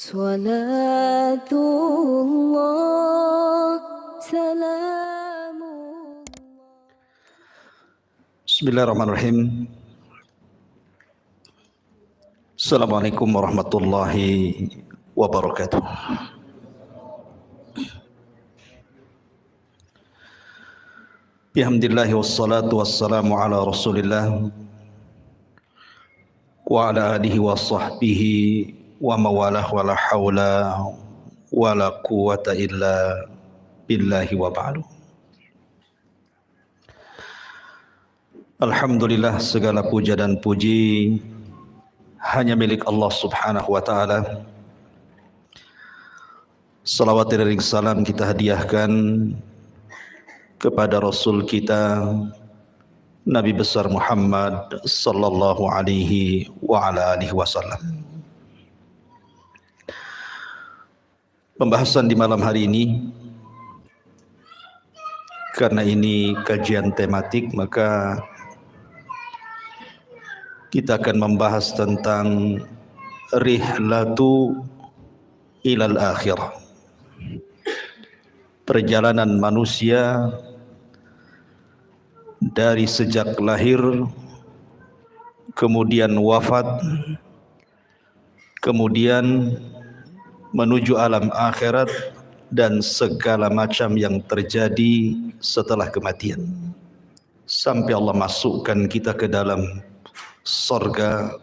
Salatullah, salamullah. Bismillahirrahmanirrahim. Assalamualaikum warahmatullahi wabarakatuh. Bihamdillahi wassalatu wassalamu ala rasulillah wa ala alihi wa sahbihi wa mawalah wa la hawla wa la quwata illa billahi wa ba'du. Alhamdulillah, segala puja dan puji hanya milik Allah subhanahu wa ta'ala. Salawat dan salam kita hadiahkan kepada Rasul kita Nabi besar Muhammad sallallahu alaihi wa ala alihi wasallam. Pembahasan di malam hari ini, karena ini kajian tematik, maka kita akan membahas tentang rihlatu ilal akhirah, perjalanan manusia dari sejak lahir, kemudian wafat, kemudian menuju alam akhirat dan segala macam yang terjadi setelah kematian, sampai Allah masukkan kita ke dalam surga,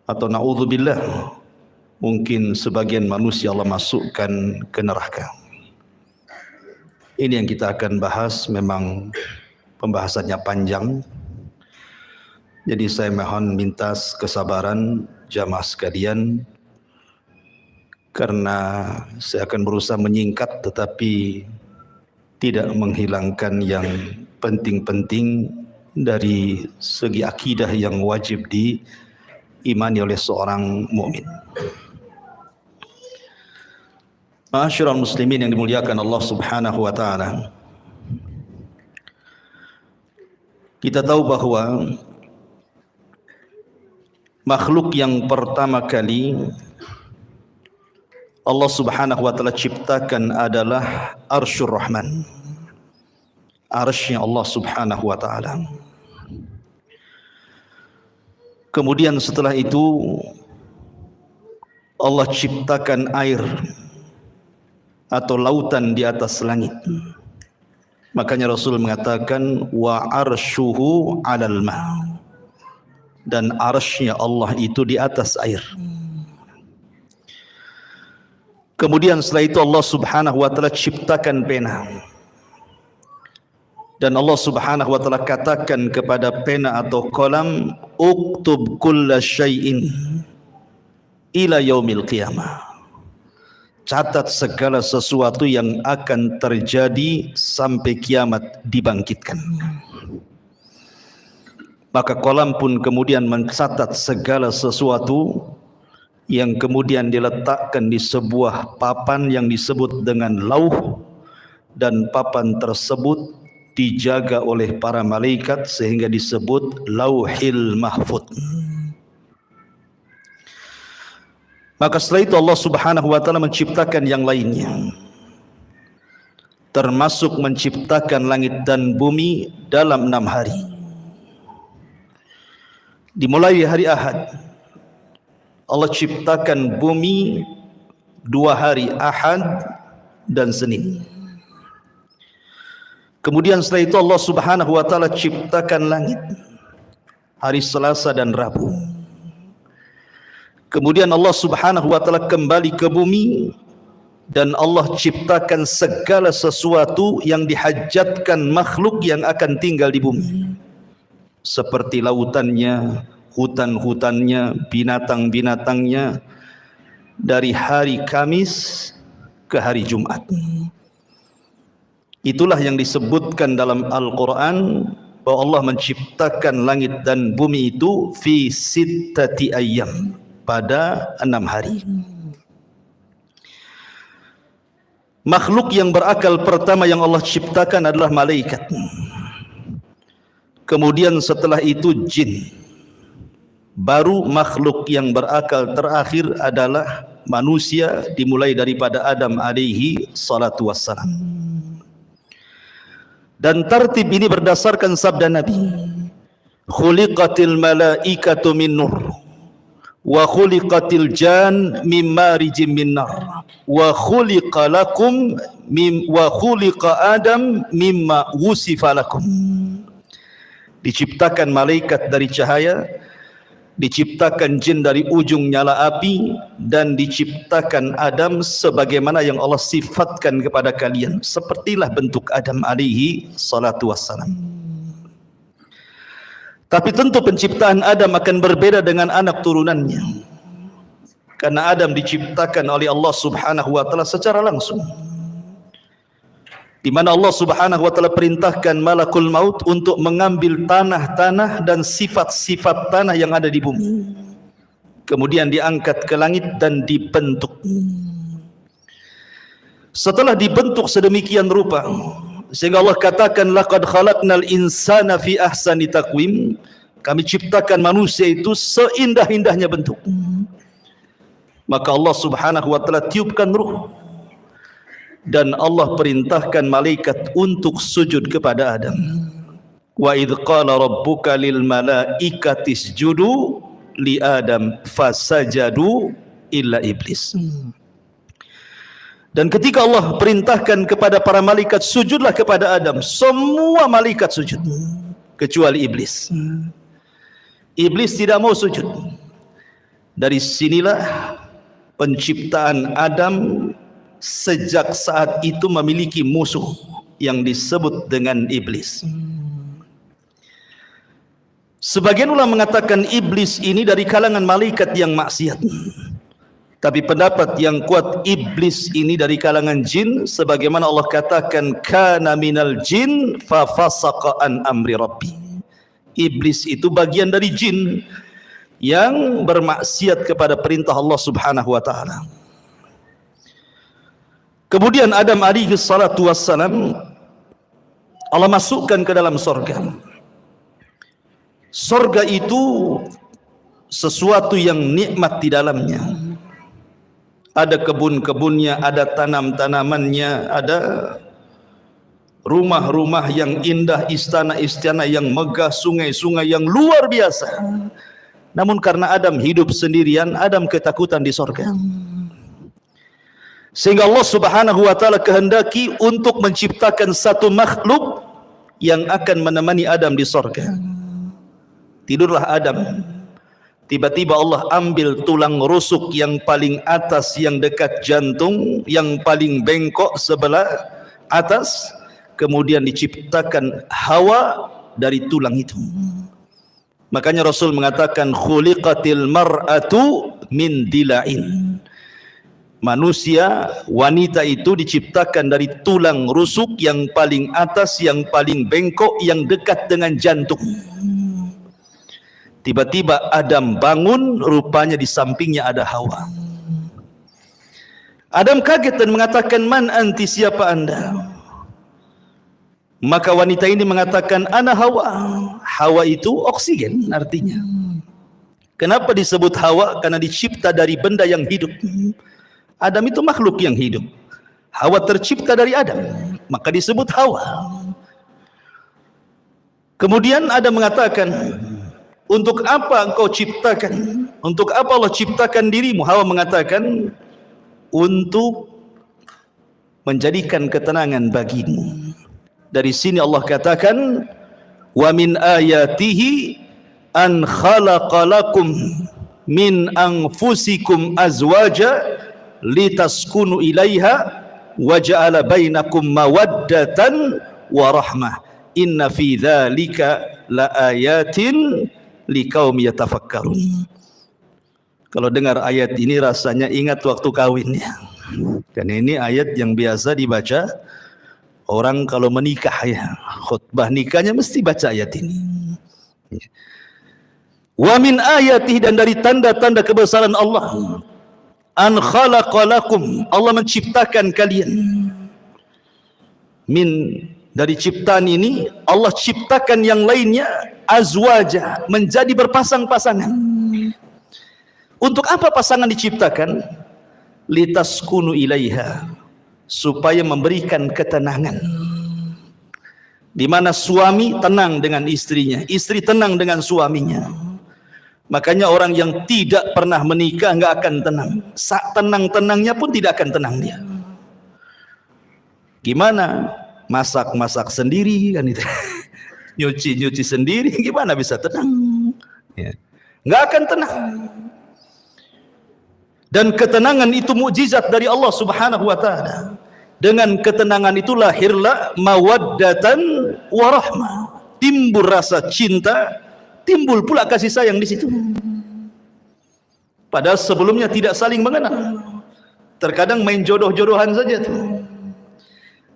atau na'udzubillah, mungkin sebagian manusia Allah masukkan ke neraka. Ini yang kita akan bahas. Memang pembahasannya panjang, jadi saya mohon minta kesabaran jamaah sekalian, karena saya akan berusaha menyingkat tetapi tidak menghilangkan yang penting-penting dari segi akidah yang wajib diimani oleh seorang mukmin. Ma'asyiral muslimin yang dimuliakan Allah subhanahu wa ta'ala, kita tahu bahwa makhluk yang pertama kali Allah subhanahu wa ta'ala ciptakan adalah Arsyur Rahman, arsy-Nya Allah subhanahu wa ta'ala. Kemudian setelah itu Allah ciptakan air atau lautan di atas langit. Makanya Rasul mengatakan wa arsyuhu 'alal ma', dan arsy-Nya Allah itu di atas air. Kemudian setelah itu Allah subhanahu wa ta'ala ciptakan pena, dan Allah subhanahu wa ta'ala katakan kepada pena atau kolam, uktub kulla syai'in ila yaumil qiyamah, catat segala sesuatu yang akan terjadi sampai kiamat dibangkitkan. Maka kolam pun kemudian mencatat segala sesuatu yang kemudian diletakkan di sebuah papan yang disebut dengan lauh, dan papan tersebut dijaga oleh para malaikat sehingga disebut Lauhil Mahfuz. Maka setelah itu Allah subhanahu wa ta'ala menciptakan yang lainnya, termasuk menciptakan langit dan bumi dalam 6 hari. Dimulai hari Ahad, Allah ciptakan bumi 2 hari, Ahad dan Senin. Kemudian setelah itu Allah subhanahu wa ta'ala ciptakan langit hari Selasa dan Rabu. Kemudian Allah subhanahu wa ta'ala kembali ke bumi, dan Allah ciptakan segala sesuatu yang dihajatkan makhluk yang akan tinggal di bumi, seperti lautannya, hutan-hutannya, binatang-binatangnya, dari hari Kamis ke hari Jumat. Itulah yang disebutkan dalam Al-Quran bahwa Allah menciptakan langit dan bumi itu fi sittati ayyam, pada 6 hari. Makhluk yang berakal pertama yang Allah ciptakan adalah malaikat. Kemudian setelah itu jin. Baru makhluk yang berakal terakhir adalah manusia, dimulai daripada Adam alaihi salatu wassalam. Dan tartib ini berdasarkan sabda Nabi, khuliqatil malaikatu min nur wa khuliqatil jan min marijim min nar wa khuliqa lakum wa khuliqa Adam mimma wusifa lakum. Diciptakan malaikat dari cahaya, diciptakan jin dari ujung nyala api, dan diciptakan Adam sebagaimana yang Allah sifatkan kepada kalian. Sepertilah bentuk Adam alaihi salatu wassalam. Tapi tentu penciptaan Adam akan berbeda dengan anak turunannya, karena Adam diciptakan oleh Allah subhanahu wa ta'ala secara langsung, di mana Allah subhanahu wa ta'ala perintahkan malakul maut untuk mengambil tanah-tanah dan sifat-sifat tanah yang ada di bumi, kemudian diangkat ke langit dan dibentuk. Setelah dibentuk sedemikian rupa, sehingga Allah katakan laqad khalaqnal insana fi ahsani taqwim, kami ciptakan manusia itu seindah-indahnya bentuk. Maka Allah subhanahu wa ta'ala tiupkan ruh, dan Allah perintahkan malaikat untuk sujud kepada Adam. Wa idh qala rabbuka lil malaikati isjudu li Adam fasajadu illa iblis. Dan ketika Allah perintahkan kepada para malaikat sujudlah kepada Adam, semua malaikat sujud kecuali iblis. Iblis tidak mau sujud. Dari sinilah penciptaan Adam sejak saat itu memiliki musuh yang disebut dengan iblis. Sebagian ulama mengatakan iblis ini dari kalangan malaikat yang maksiat. Tapi pendapat yang kuat, iblis ini dari kalangan jin, sebagaimana Allah katakan kana minal jin fa fasaqa an amri rabbi. Iblis itu bagian dari jin yang bermaksiat kepada perintah Allah subhanahu wa ta'ala. Kemudian Adam alaihi salatu wassalam Allah masukkan ke dalam sorga. Sorga itu sesuatu yang nikmat di dalamnya. Ada kebun-kebunnya, ada tanam-tanamannya, ada rumah-rumah yang indah, istana-istana yang megah, sungai-sungai yang luar biasa. Namun karena Adam hidup sendirian, Adam ketakutan di sorga. Sehingga Allah subhanahu wa ta'ala kehendaki untuk menciptakan satu makhluk yang akan menemani Adam di sorga. Tidurlah Adam. Tiba-tiba Allah ambil tulang rusuk yang paling atas, yang dekat jantung, yang paling bengkok sebelah atas, kemudian diciptakan Hawa dari tulang itu. Makanya Rasul mengatakan khuliqatil mar'atu min dila'in. Manusia, wanita itu diciptakan dari tulang rusuk yang paling atas, yang paling bengkok, yang dekat dengan jantung. Tiba-tiba Adam bangun, rupanya di sampingnya ada Hawa. Adam kaget dan mengatakan, man anti, siapa anda? Maka wanita ini mengatakan, ana Hawa. Hawa itu oksigen artinya. Kenapa disebut Hawa? Karena dicipta dari benda yang hidup. Adam itu makhluk yang hidup. Hawa tercipta dari Adam, maka disebut Hawa. Kemudian Adam mengatakan, untuk apa engkau ciptakan? Untuk apa Allah ciptakan dirimu? Hawa mengatakan, untuk menjadikan ketenangan bagimu. Dari sini Allah katakan, wa min ayatihi an khalaqalakum min anfusikum azwaja litaskunu ilaiha wa ja'ala bainakum mawaddatan wa rahmah inna fi dzalika laayatin liqaumi yatafakkarun. Kalau dengar ayat ini rasanya ingat waktu kawinnya. Dan ini ayat yang biasa dibaca orang kalau menikah ya. Khutbah nikahnya mesti baca ayat ini. Wa min ayatihi, dan dari tanda-tanda kebesaran Allah, an khalaqalakum, Allah menciptakan kalian. Min, dari ciptaan ini Allah ciptakan yang lainnya azwaja, menjadi berpasang-pasangan. Untuk apa pasangan diciptakan? Litaskunu ilaiha, supaya memberikan ketenangan. Di mana suami tenang dengan istrinya, istri tenang dengan suaminya. Makanya orang yang tidak pernah menikah nggak akan tenang. Tenang-tenangnya pun tidak akan tenang dia. Gimana? Masak-masak sendiri kan itu. Nyuci-nyuci sendiri, gimana bisa tenang? Ya. Nggak akan tenang. Dan ketenangan itu mukjizat dari Allah Subhanahu wa taala. Dengan ketenangan itu lahirlah mawaddatan warahmah. Timbul rasa cinta, timbul pula kasih sayang di situ. Padahal sebelumnya tidak saling mengenal. Terkadang main jodoh-jodohan saja tuh.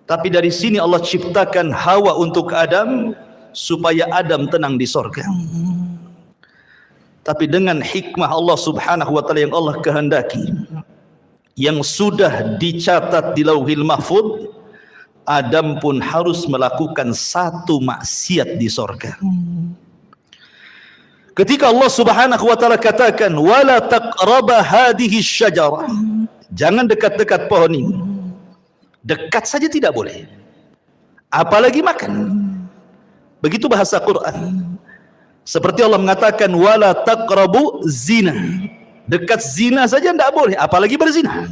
Tapi dari sini Allah ciptakan Hawa untuk Adam supaya Adam tenang di sorga. Tapi dengan hikmah Allah Subhanahu wa taala yang Allah kehendaki, yang sudah dicatat di Lauhil Mahfuz, Adam pun harus melakukan satu maksiat di sorga. Ketika Allah Subhanahu wa taala katakan wala taqraba hadhihi syajarah, jangan dekat-dekat pohon ini. Dekat saja tidak boleh, apalagi makan. Begitu bahasa Quran. Seperti Allah mengatakan wala taqrabu zina, dekat zina saja tidak boleh, apalagi berzina.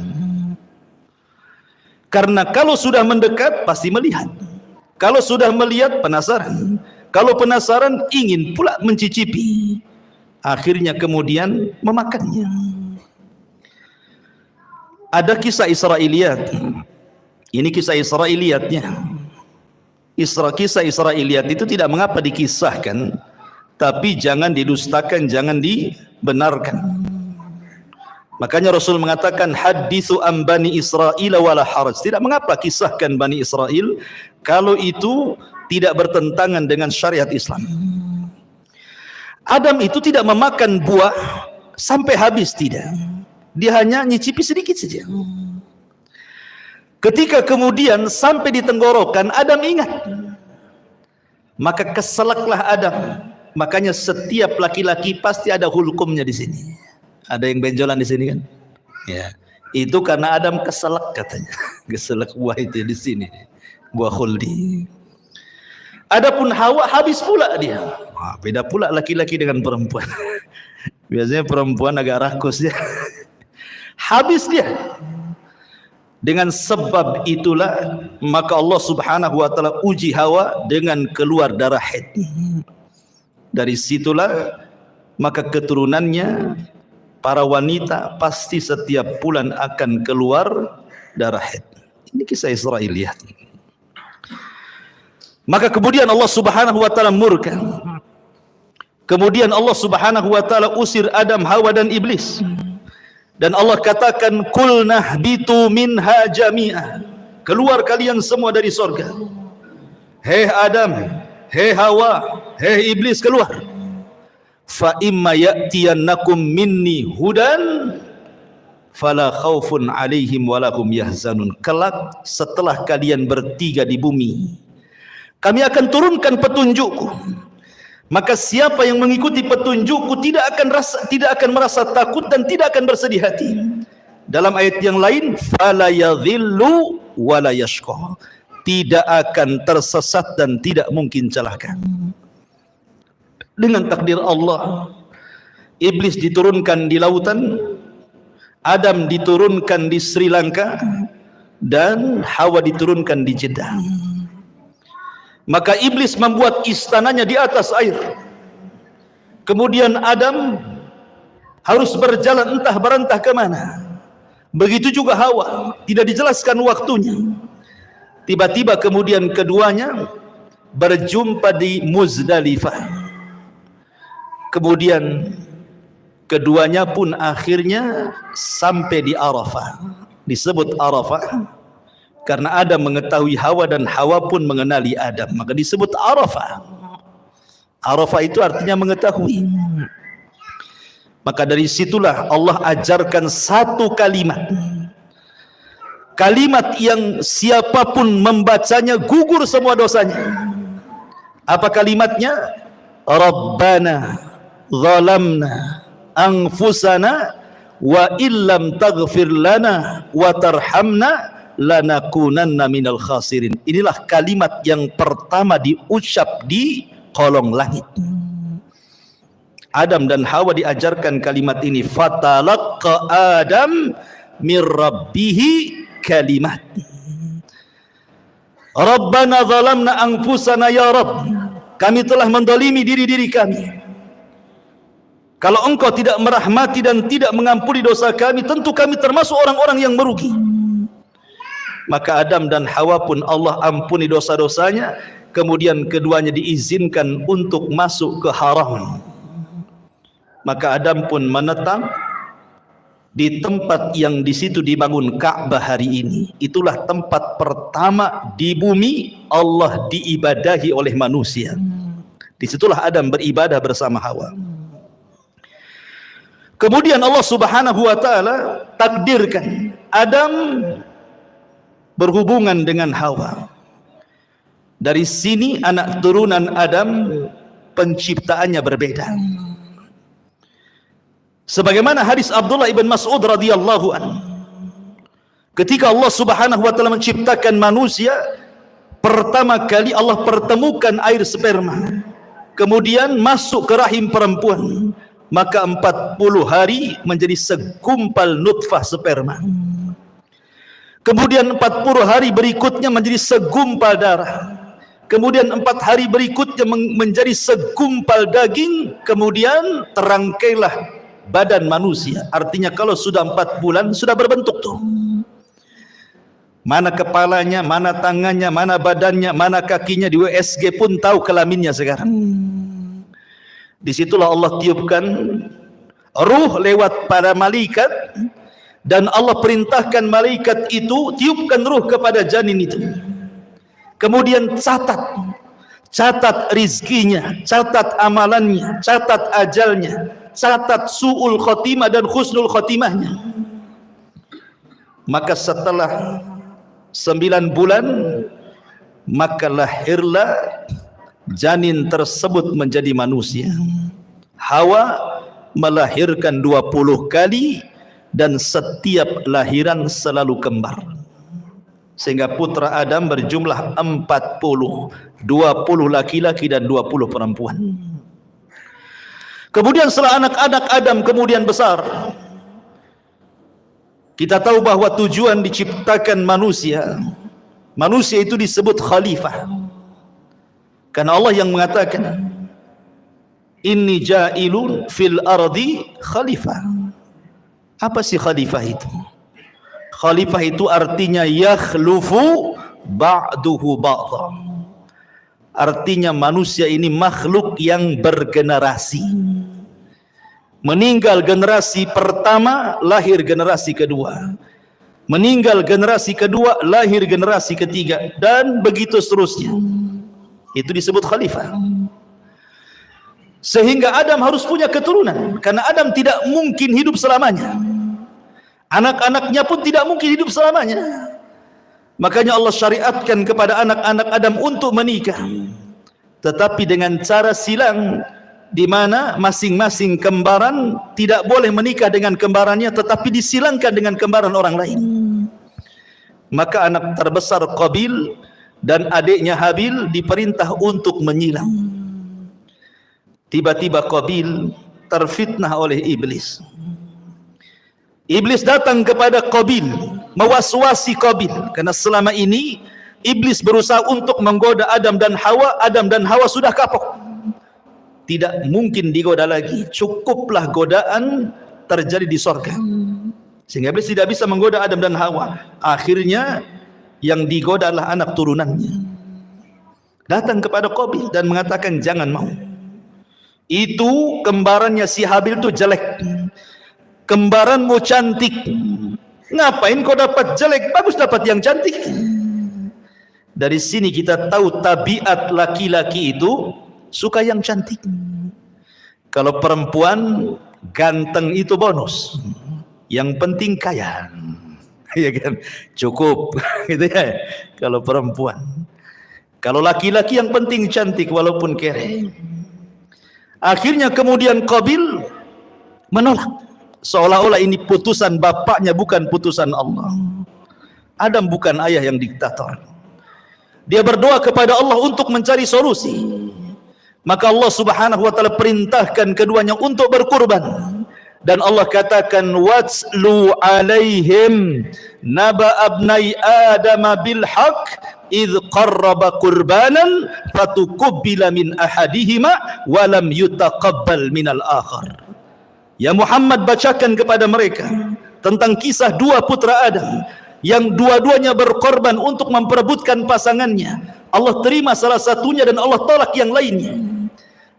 Karena kalau sudah mendekat pasti melihat, kalau sudah melihat penasaran, kalau penasaran ingin pula mencicipi, akhirnya kemudian memakannya. Ada kisah Israiliyat. Ini kisah Israiliyatnya. Kisah Israiliyat itu tidak mengapa dikisahkan, tapi jangan didustakan, jangan dibenarkan. Makanya Rasul mengatakan hadithu an Bani Israil wala haraj. Tidak mengapa kisahkan Bani Israel kalau itu tidak bertentangan dengan syariat Islam. Adam itu tidak memakan buah sampai habis, tidak. Dia hanya nyicipi sedikit saja. Ketika kemudian sampai di tenggorokan, Adam ingat. Maka keselaklah Adam. Makanya setiap laki-laki pasti ada hulkumnya di sini. Ada yang benjolan di sini kan? Ya, itu karena Adam keselak katanya. Keselak buah itu di sini, buah khuldi. Adapun Hawa habis pula dia. Wah, beda pula laki-laki dengan perempuan. Biasanya perempuan agak rakus ya. Habis dia. Dengan sebab itulah maka Allah Subhanahu wa taala uji Hawa dengan keluar darah haid. Dari situlah maka keturunannya para wanita pasti setiap bulan akan keluar darah haid. Ini kisah Israiliyat. Maka kemudian Allah Subhanahu wa taala murka. Kemudian Allah Subhanahu wa taala usir Adam, Hawa dan iblis. Dan Allah katakan kulnah bitu minha jami'ah. Keluar kalian semua dari sorga. Hei Adam, hei Hawa, hei iblis, keluar. Fa imma ya'tiyannakum minni hudan fala khaufun alaihim walahum yahzanun. Kelak setelah kalian bertiga di bumi, kami akan turunkan petunjukku. Maka siapa yang mengikuti petunjukku tidak akan merasa takut dan tidak akan bersedih hati. Dalam ayat yang lain, fala yadhillu wala yashqa. Tidak akan tersesat dan tidak mungkin celaka. Dengan takdir Allah, iblis diturunkan di lautan, Adam diturunkan di Sri Lanka, dan Hawa diturunkan di Jeddah. Maka iblis membuat istananya di atas air. Kemudian Adam harus berjalan entah berentah ke mana. Begitu juga Hawa, tidak dijelaskan waktunya. Tiba-tiba kemudian keduanya berjumpa di Muzdalifah. Kemudian keduanya pun akhirnya sampai di Arafah. Disebut Arafah karena Adam mengetahui Hawa dan Hawa pun mengenali Adam, maka disebut Arafah. Arafah itu artinya mengetahui. Maka dari situlah Allah ajarkan satu kalimat. Kalimat yang siapapun membacanya gugur semua dosanya. Apa kalimatnya? Rabbana zalamna anfusana wa illam taghfir lana wa tarhamna lanakunanna minal khasirin. Inilah kalimat yang pertama diucap di kolong langit. Adam dan Hawa diajarkan kalimat ini, fatalaqqa Adam mir rabbihi kalimat. Rabbana zalamna anfusana ya Rabb, kami telah mendolimi diri-diri kami. Kalau engkau tidak merahmati dan tidak mengampuni dosa kami, tentu kami termasuk orang-orang yang merugi. Maka Adam dan Hawa pun Allah ampuni dosa-dosanya, kemudian keduanya diizinkan untuk masuk ke haram. Maka Adam pun menetap di tempat yang di situ dibangun Ka'bah hari ini. Itulah tempat pertama di bumi Allah diibadahi oleh manusia. Disitulah Adam beribadah bersama Hawa. Kemudian Allah Subhanahu wa taala takdirkan Adam berhubungan dengan Hawa. Dari sini anak turunan Adam penciptaannya berbeda. Sebagaimana hadis Abdullah ibn Mas'ud radhiyallahu anhu, ketika Allah Subhanahu wa taala menciptakan manusia, pertama kali Allah pertemukan air sperma, kemudian masuk ke rahim perempuan, maka 40 hari menjadi segumpal nutfah sperma. Kemudian 40 hari berikutnya menjadi segumpal darah. Kemudian 4 hari berikutnya menjadi segumpal daging. Kemudian terangkailah badan manusia. Artinya kalau sudah 4 bulan sudah berbentuk tuh. Mana kepalanya, mana tangannya, mana badannya, mana kakinya. Di USG pun tahu kelaminnya sekarang. Disitulah Allah tiupkan ruh lewat para malaikat. Dan Allah perintahkan malaikat itu tiupkan ruh kepada janin itu. Kemudian catat rizkinya, catat amalannya, catat ajalnya, catat su'ul khotimah dan khusnul khotimahnya. Maka setelah 9 bulan, maka lahirlah janin tersebut menjadi manusia. Hawa melahirkan 20 kali dan setiap lahiran selalu kembar. Sehingga putra Adam berjumlah 40, 20 laki-laki dan 20 perempuan. Kemudian setelah anak-anak Adam kemudian besar, kita tahu bahwa tujuan diciptakan manusia itu disebut khalifah. Karena Allah yang mengatakan, inni ja'ilun fil ardi khalifah. Apa sih khalifah itu? Khalifah itu artinya yakhlufu ba'duhu ba'dha. Artinya manusia ini makhluk yang bergenerasi. Meninggal generasi pertama, lahir generasi kedua. Meninggal generasi kedua, lahir generasi ketiga, dan begitu seterusnya. Itu disebut khalifah. Sehingga Adam harus punya keturunan, karena Adam tidak mungkin hidup selamanya. Anak-anaknya pun tidak mungkin hidup selamanya. Makanya Allah syariatkan kepada anak-anak Adam untuk menikah, tetapi dengan cara silang, di mana masing-masing kembaran tidak boleh menikah dengan kembarannya, tetapi disilangkan dengan kembaran orang lain. Maka anak terbesar Qabil dan adiknya Habil diperintah untuk menyilang. Tiba-tiba Qabil terfitnah oleh iblis. Iblis datang kepada Qabil, mewaswasi Qabil, karena selama ini iblis berusaha untuk menggoda Adam dan Hawa. Adam dan Hawa sudah kapok, tidak mungkin digoda lagi, cukuplah godaan terjadi di sorga. Sehingga iblis tidak bisa menggoda Adam dan Hawa. Akhirnya yang digoda adalah anak turunannya. Datang kepada Qabil dan mengatakan, jangan mau, itu kembarannya si Habil itu jelek, kembaranmu cantik, ngapain kau dapat jelek, bagus dapat yang cantik. Dari sini kita tahu tabiat laki-laki itu suka yang cantik. Kalau perempuan ganteng itu bonus, yang penting kaya, ya kan, cukup gitu ya. Kalau perempuan, kalau laki-laki yang penting cantik walaupun kere. Akhirnya kemudian Qabil menolak. seolah-olah ini putusan bapaknya, bukan putusan Allah. Adam bukan ayah yang diktator. Dia berdoa kepada Allah untuk mencari solusi. Maka Allah Subhanahu wa taala perintahkan keduanya untuk berkurban. Dan Allah katakan, watslu alaihim naba abnai adam bil haqq idh qarraba qurbanan fatuqabbala min ahadihima wa lam yutaqabbal minal akhar. Ya Muhammad, bacakan kepada mereka tentang kisah dua putra Adam yang dua-duanya berkorban untuk memperebutkan pasangannya. Allah terima salah satunya dan Allah tolak yang lainnya.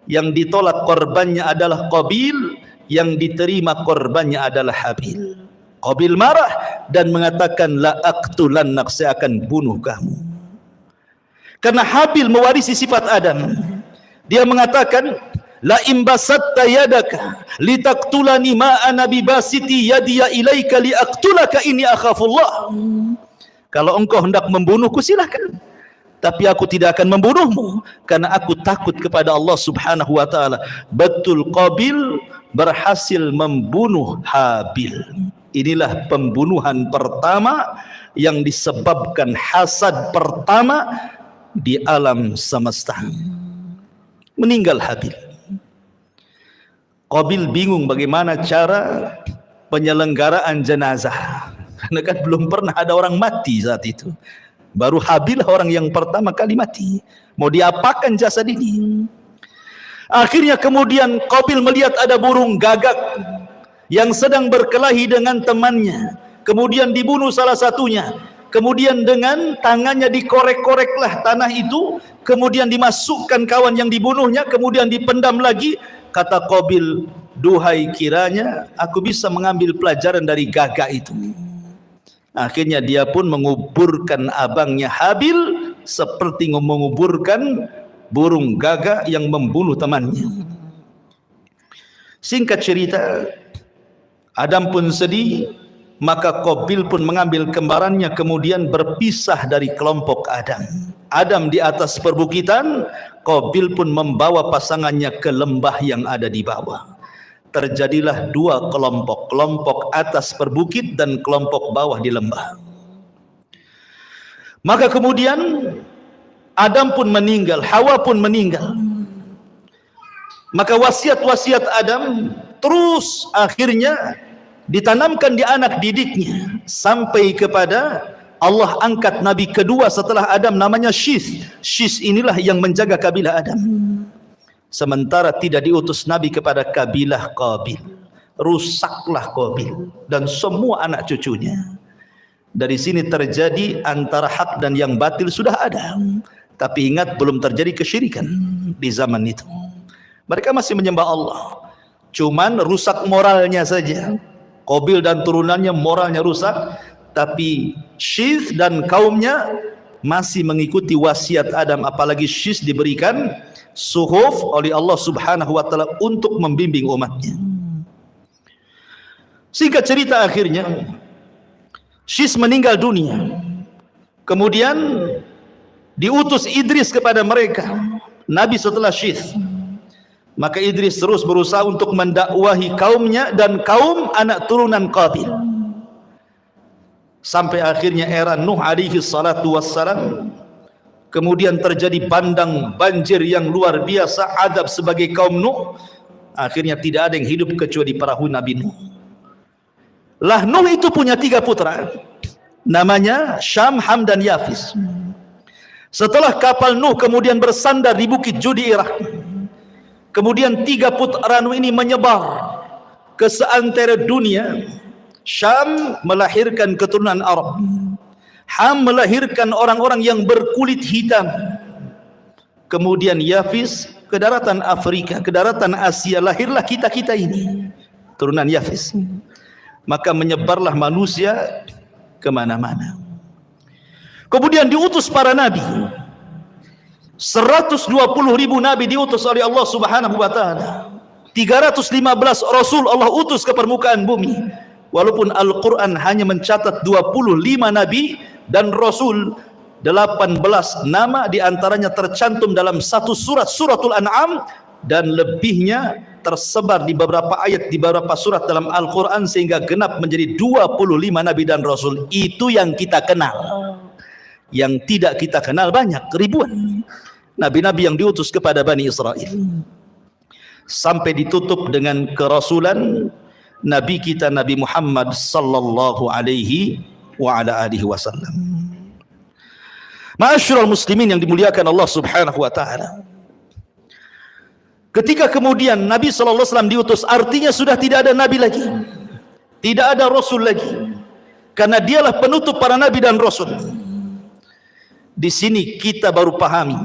Yang ditolak korbannya adalah Qabil, yang diterima korbannya adalah Habil. Qabil marah dan mengatakan, la aqtulannak, saya akan bunuh kamu. Karena Habil mewarisi sifat Adam. Dia mengatakan, la imbasatta yadaka litaqtulani ma ana bibasiti yadiya ilaika liaqtulaka inni akhafullah. Kalau engkau hendak membunuhku silahkan, tapi aku tidak akan membunuhmu karena aku takut kepada Allah Subhanahu wa taala. Betul, Qabil berhasil membunuh Habil. Inilah pembunuhan pertama yang disebabkan hasad pertama di alam semesta. Meninggal Habil. Qabil bingung bagaimana cara penyelenggaraan jenazah, karena kan belum pernah ada orang mati saat itu. Baru Habil orang yang pertama kali mati. Mau diapakan jasad ini? Akhirnya kemudian Qabil melihat ada burung gagak yang sedang berkelahi dengan temannya. Kemudian dibunuh salah satunya. Kemudian dengan tangannya dikorek-koreklah tanah itu. Kemudian dimasukkan kawan yang dibunuhnya. Kemudian dipendam lagi. Kata Qabil, duhai kiranya aku bisa mengambil pelajaran dari gagak itu. Akhirnya dia pun menguburkan abangnya Habil seperti menguburkan burung gagak yang membunuh temannya. Singkat cerita, Adam pun sedih, maka Qabil pun mengambil kembarannya kemudian berpisah dari kelompok Adam. Adam di atas perbukitan, Qabil pun membawa pasangannya ke lembah yang ada di bawah. Terjadilah dua kelompok, kelompok atas perbukit dan kelompok bawah di lembah. Maka kemudian Adam pun meninggal, Hawa pun meninggal. Maka wasiat-wasiat Adam terus akhirnya ditanamkan di anak didiknya sampai kepada Allah angkat Nabi kedua setelah Adam, namanya Syith. Syith inilah yang menjaga kabilah Adam. Sementara tidak diutus Nabi kepada kabilah Qabil. Rusaklah Qabil dan semua anak cucunya. Dari sini terjadi antara hak dan yang batil sudah ada. Tapi ingat, belum terjadi kesyirikan di zaman itu. Mereka masih menyembah Allah. Cuman rusak moralnya saja. Qabil dan turunannya moralnya rusak. Tapi Syith dan kaumnya masih mengikuti wasiat Adam. Apalagi Syith diberikan suhuf oleh Allah Subhanahu wa taala untuk membimbing umatnya. Singkat cerita, akhirnya Syith meninggal dunia. Kemudian diutus Idris kepada mereka, Nabi setelah Syith. Maka Idris terus berusaha untuk mendakwahi kaumnya dan kaum anak turunan Qabil. Sampai akhirnya era Nuh alaihi salatu wassalam. Kemudian terjadi bandang banjir yang luar biasa, azab sebagai kaum Nuh. Akhirnya tidak ada yang hidup kecuali perahu Nabi Nuh. Lah Nuh itu punya 3 putra. Namanya Syam, Ham dan Yafis. Setelah kapal Nuh kemudian bersandar di bukit Judi, Irak. Kemudian 3 putra Nuh ini menyebar ke seantero dunia. Syam melahirkan keturunan Arab. Ham melahirkan orang-orang yang berkulit hitam. Kemudian Yafis ke daratan Afrika, ke daratan Asia, lahirlah kita-kita ini, turunan Yafis. Maka menyebarlah manusia kemana-mana. Kemudian diutus para nabi. 120.000 nabi diutus oleh Allah Subhanahu wa taala. 315 rasul Allah utus ke permukaan bumi. Walaupun Al-Quran hanya mencatat 25 nabi dan rasul, 18 nama diantaranya tercantum dalam satu surat, suratul An'am, dan lebihnya tersebar di beberapa ayat, di beberapa surat dalam Al-Quran, sehingga genap menjadi 25 Nabi dan Rasul. Itu yang kita kenal. Yang tidak kita kenal banyak, ribuan Nabi-Nabi yang diutus kepada Bani Israel, sampai ditutup dengan kerasulan Nabi kita Nabi Muhammad sallallahu alaihi wa ala alihi wasallam. Ma'asyiral muslimin yang dimuliakan Allah Subhanahu wa taala. Ketika kemudian Nabi sallallahu alaihi wasallam diutus, artinya sudah tidak ada nabi lagi, tidak ada rasul lagi, karena dialah penutup para nabi dan rasul. Di sini kita baru pahami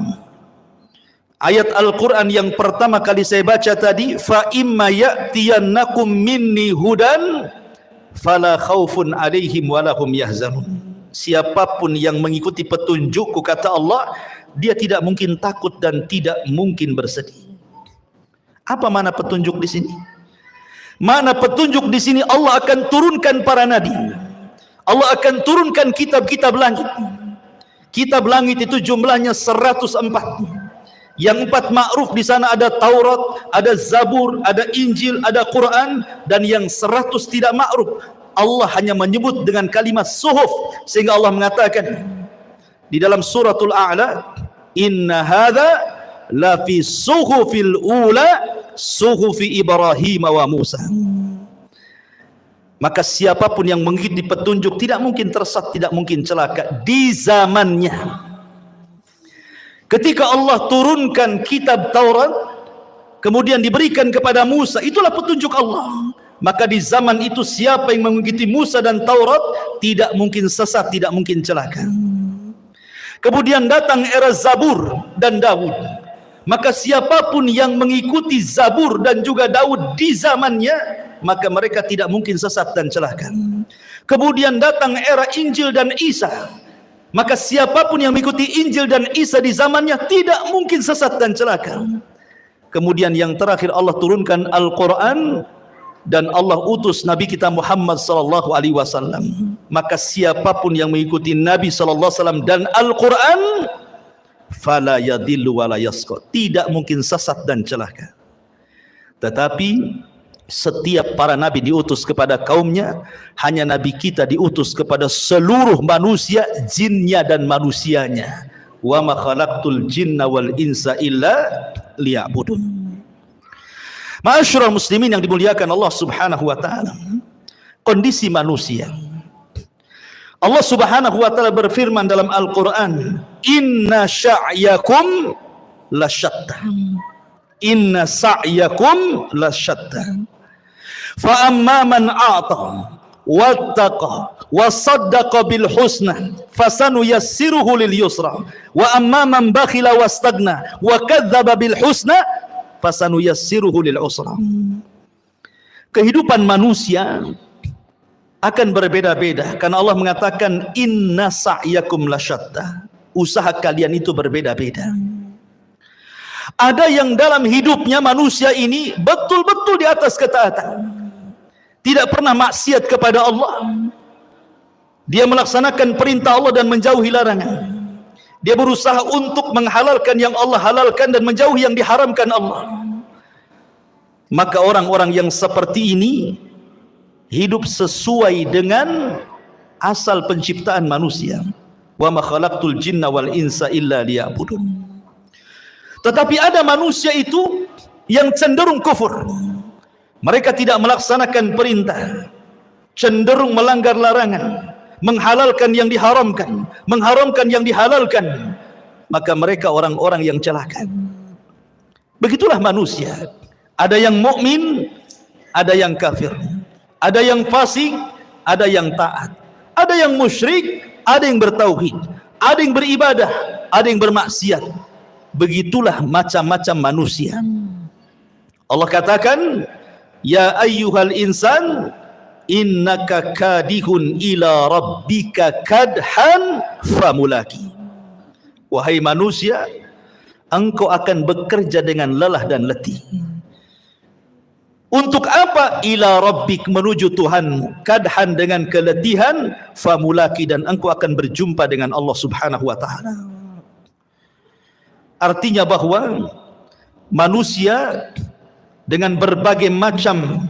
ayat Al-Quran yang pertama kali saya baca tadi, fa imma ya'tiyannakum minni hudan fala khaufun alaihim walahum yahzanun. Siapapun yang mengikuti petunjukku, kata Allah, dia tidak mungkin takut dan tidak mungkin bersedih. Apa makna petunjuk di sini? Makna petunjuk di sini, Allah akan turunkan para nabi, Allah akan turunkan kitab-kitab langit. Kitab langit itu jumlahnya 104. Yang 4 ma'ruf di sana ada Taurat, ada Zabur, ada Injil, ada Quran, dan yang 100 tidak ma'ruf. Allah hanya menyebut dengan kalimat suhuf, sehingga Allah mengatakan di dalam suratul A'la, inna hadza la fi suhufil ula suhufi Ibrahim wa Musa. Maka siapapun yang mengikuti petunjuk tidak mungkin tersesat, tidak mungkin celaka di zamannya. Ketika Allah turunkan kitab Taurat, kemudian diberikan kepada Musa, itulah petunjuk Allah. Maka di zaman itu siapa yang mengikuti Musa dan Taurat tidak mungkin sesat, tidak mungkin celaka. Kemudian datang era Zabur dan Daud. Maka siapapun yang mengikuti Zabur dan juga Daud di zamannya, maka mereka tidak mungkin sesat dan celaka. Kemudian datang era Injil dan Isa. Maka siapapun yang mengikuti Injil dan Isa di zamannya tidak mungkin sesat dan celaka. Kemudian yang terakhir Allah turunkan Al-Quran, dan Allah utus Nabi kita Muhammad sallallahu alaihi wasallam. Maka siapapun yang mengikuti Nabi sallallahu alaihi wasallam dan Al-Quran, fala yadhillu wala yasqa, tidak mungkin sesat dan celaka. Tetapi setiap para nabi diutus kepada kaumnya, hanya nabi kita diutus kepada seluruh manusia, jinnya dan manusianya. Wa ma khalaqtul jinna wal insa illa liya'budun. Ma'asyiral muslimin yang dimuliakan Allah Subhanahu wa taala, kondisi manusia, Allah Subhanahu wa taala berfirman dalam Al-Qur'an, inna sa'yakum lasyatta, inna sa'yakum lasyatta, fa amma man a'ta wattaqa wa saddaqa bil husna fasanuyassiruhu lil yusra, wa amma man bakhila wastagna wa kadzdzaba bil husna fasanuyassiruhu lil usra. Kehidupan manusia akan berbeda-beda karena Allah mengatakan inna sa'yakum lasyatta, usaha kalian itu berbeda-beda. Ada yang dalam hidupnya manusia ini betul-betul di atas ketaatan, tidak pernah maksiat kepada Allah, dia melaksanakan perintah Allah dan menjauhi larangan, dia berusaha untuk menghalalkan yang Allah halalkan dan menjauhi yang diharamkan Allah. Maka orang-orang yang seperti ini hidup sesuai dengan asal penciptaan manusia. Wa ma khalaqtul jinna wal insa illa liya'budun. Tetapi ada manusia itu yang cenderung kufur. Mereka tidak melaksanakan perintah, cenderung melanggar larangan, menghalalkan yang diharamkan, mengharamkan yang dihalalkan. Maka mereka orang-orang yang celaka. Begitulah manusia. Ada yang mukmin, ada yang kafir, ada yang fasik, ada yang taat, ada yang musyrik, ada yang bertauhid, ada yang beribadah, ada yang bermaksiat. Begitulah macam-macam manusia. Allah katakan, ya ayyuhal insan innaka kadihun ila rabbika kadhan famulaki. Wahai manusia, engkau akan bekerja dengan lelah dan letih. Untuk apa? Ila rabbik, menuju Tuhanmu, kadhan, dengan keletihan, famulaki, dan engkau akan berjumpa dengan Allah Subhanahu wa taala. Artinya bahwa manusia dengan berbagai macam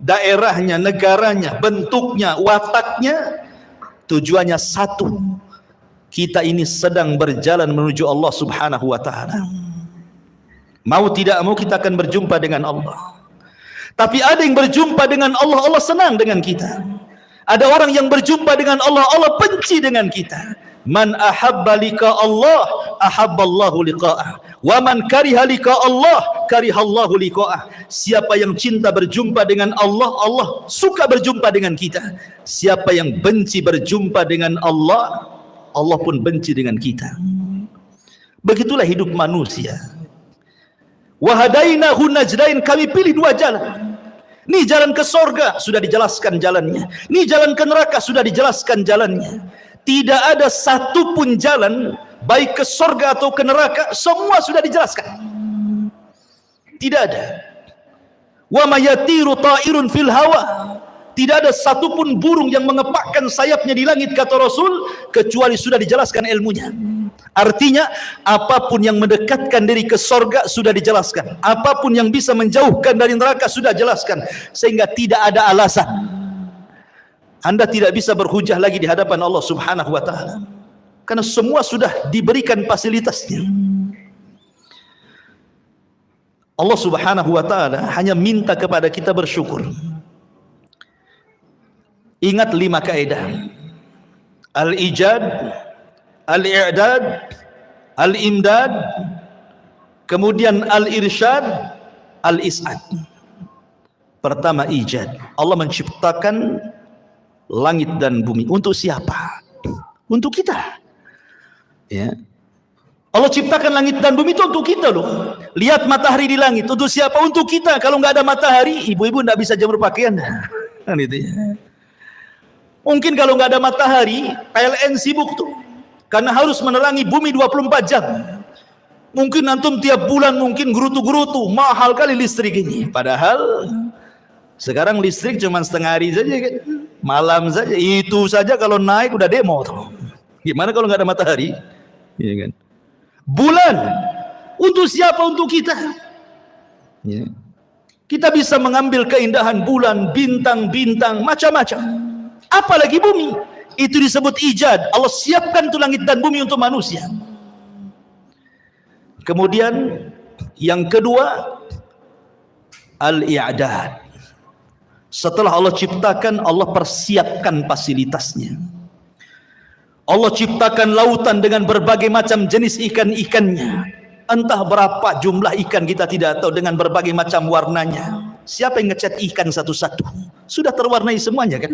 daerahnya, negaranya, bentuknya, wataknya, tujuannya satu. Kita ini sedang berjalan menuju Allah Subhanahu wa taala. Mau tidak mau kita akan berjumpa dengan Allah. Tapi ada yang berjumpa dengan Allah, Allah senang dengan kita. Ada orang yang berjumpa dengan Allah, Allah benci dengan kita. Man ahabba liqa Allah, ahabballahu liqa'ah. Wa man kariha liqa Allah, karihallahu liqa'ah. Siapa yang cinta berjumpa dengan Allah, Allah suka berjumpa dengan kita. Siapa yang benci berjumpa dengan Allah, Allah pun benci dengan kita. Begitulah hidup manusia. Wa hadainahu najdain, kami pilih dua jalan. Ini jalan ke sorga, sudah dijelaskan jalannya. Ini jalan ke neraka, sudah dijelaskan jalannya. Tidak ada satupun jalan, baik ke sorga atau ke neraka, semua sudah dijelaskan. Tidak ada. Wa ma yatiru ta'irun fil hawa. Tidak ada satupun burung yang mengepakkan sayapnya di langit, kata Rasul, kecuali sudah dijelaskan ilmunya. Artinya, apapun yang mendekatkan diri ke sorga sudah dijelaskan. Apapun yang bisa menjauhkan dari neraka sudah jelaskan. Sehingga tidak ada alasan. Anda tidak bisa berhujah lagi di hadapan Allah Subhanahu wa ta'ala. Karena semua sudah diberikan fasilitasnya. Allah Subhanahu wa ta'ala hanya minta kepada kita bersyukur. Ingat 5 kaidah. Al-ijad, al-i'dad, al-imdad, kemudian al-irsyad, al-is'ad. Pertama, ijad. Allah menciptakan langit dan bumi. Untuk siapa? Untuk kita. Ya. Allah ciptakan langit dan bumi itu untuk kita loh. Lihat matahari di langit. Untuk siapa? Untuk kita. Kalau nggak ada matahari, ibu-ibu nggak bisa jemur pakaian. Kan itu ya. Mungkin kalau nggak ada matahari, PLN sibuk tuh. Karena harus menerangi bumi 24 jam. Mungkin antum tiap bulan mungkin gerutu-gerutu. Mahal kali listrik ini. Padahal sekarang listrik cuma setengah hari saja kan. Malam saja. Itu saja kalau naik udah demo tuh. Gimana kalau nggak ada matahari? Iya kan? Bulan. Untuk siapa? Untuk kita. Ya. Kita bisa mengambil keindahan bulan, bintang-bintang, macam-macam. Apalagi bumi. Itu disebut ijad. Allah siapkan tuh langit dan bumi untuk manusia. Kemudian yang kedua, al-i'dad. Setelah Allah ciptakan, Allah persiapkan fasilitasnya. Allah ciptakan lautan dengan berbagai macam jenis ikan-ikannya. Entah berapa jumlah ikan kita tidak tahu, dengan berbagai macam warnanya. Siapa yang ngecat ikan satu-satu? Sudah terwarnai semuanya kan?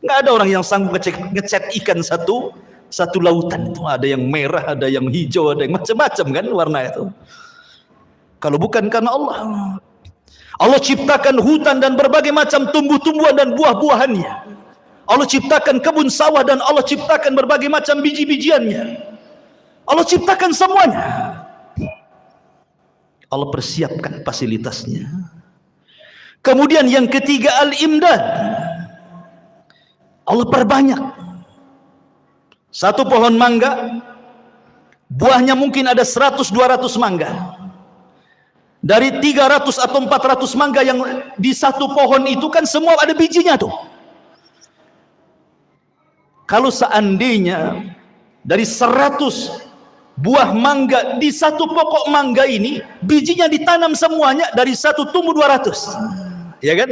Nggak ada orang yang sanggup ngecat ikan satu lautan itu. Ada yang merah, ada yang hijau, ada yang macam-macam kan warna itu. Kalau bukan karena Allah. Allah ciptakan hutan dan berbagai macam tumbuh-tumbuhan dan buah-buahannya. Allah ciptakan kebun sawah dan Allah ciptakan berbagai macam biji-bijiannya. Allah ciptakan semuanya. Allah persiapkan fasilitasnya. Kemudian yang ketiga, al-imdad. Allah perbanyak. Satu pohon mangga, buahnya mungkin ada 100-200 mangga. Dari 300 atau 400 mangga yang di satu pohon itu kan semua ada bijinya tuh. Kalau seandainya dari 100 buah mangga di satu pokok mangga ini, bijinya ditanam semuanya, dari satu tumbuh 200. Ya kan?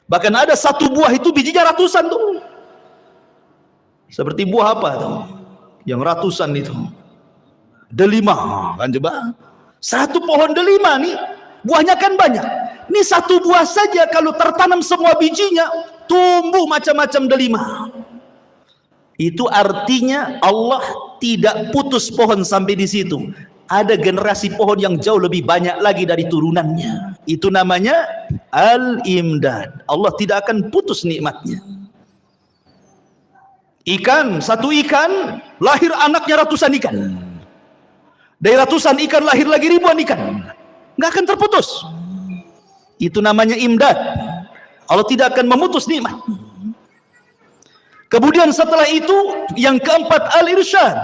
Bahkan ada satu buah itu bijinya ratusan tuh. Seperti buah apa tuh? Yang ratusan itu. Delima kan coba. Satu pohon delima nih, buahnya kan banyak. Ini satu buah saja kalau tertanam semua bijinya, tumbuh macam-macam delima. Itu artinya Allah tidak putus pohon sampai di situ. Ada generasi pohon yang jauh lebih banyak lagi dari turunannya. Itu namanya al-imdad. Allah tidak akan putus nikmatnya. Ikan, satu ikan lahir anaknya ratusan ikan. Dari ratusan ikan lahir lagi ribuan ikan. Nggak akan terputus. Itu namanya imdad. Allah tidak akan memutus nikmat. Kemudian setelah itu yang keempat, al-irsyad.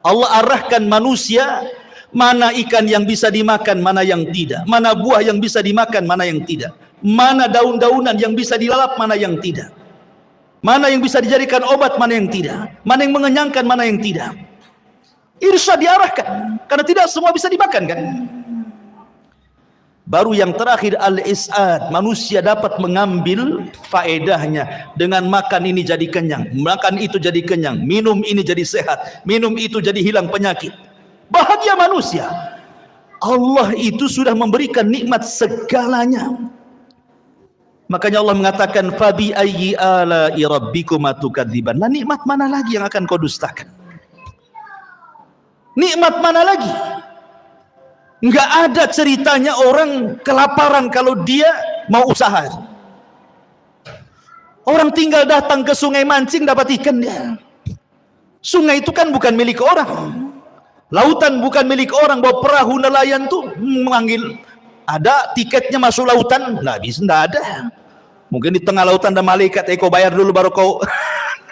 Allah arahkan manusia Mana ikan yang bisa dimakan, mana yang tidak. Mana buah yang bisa dimakan, mana yang tidak. Mana daun-daunan yang bisa dilalap, mana yang tidak. Mana yang bisa dijadikan obat, mana yang tidak. Mana yang mengenyangkan, mana yang tidak. Irsyad diarahkan, karena tidak semua bisa dimakan kan. Baru yang terakhir al-is'ad, manusia dapat mengambil faedahnya dengan makan ini jadi kenyang, makan itu jadi kenyang, minum ini jadi sehat, minum itu jadi hilang penyakit. Bahagia manusia. Allah itu sudah memberikan nikmat segalanya. Makanya Allah mengatakan fabi ayyi ala'i rabbikuma tukadziban. Nah, nikmat mana lagi yang akan kau dustakan? Nikmat mana lagi? Enggak ada ceritanya orang kelaparan kalau dia mau usaha. Orang tinggal datang ke sungai mancing dapat ikan dia. Sungai itu kan bukan milik orang. Lautan bukan milik orang. Bawa perahu nelayan tuh memanggil, ada tiketnya masuk lautan, nggak bisa, nggak ada. Mungkin di tengah lautan ada malaikat, kau bayar dulu baru kau.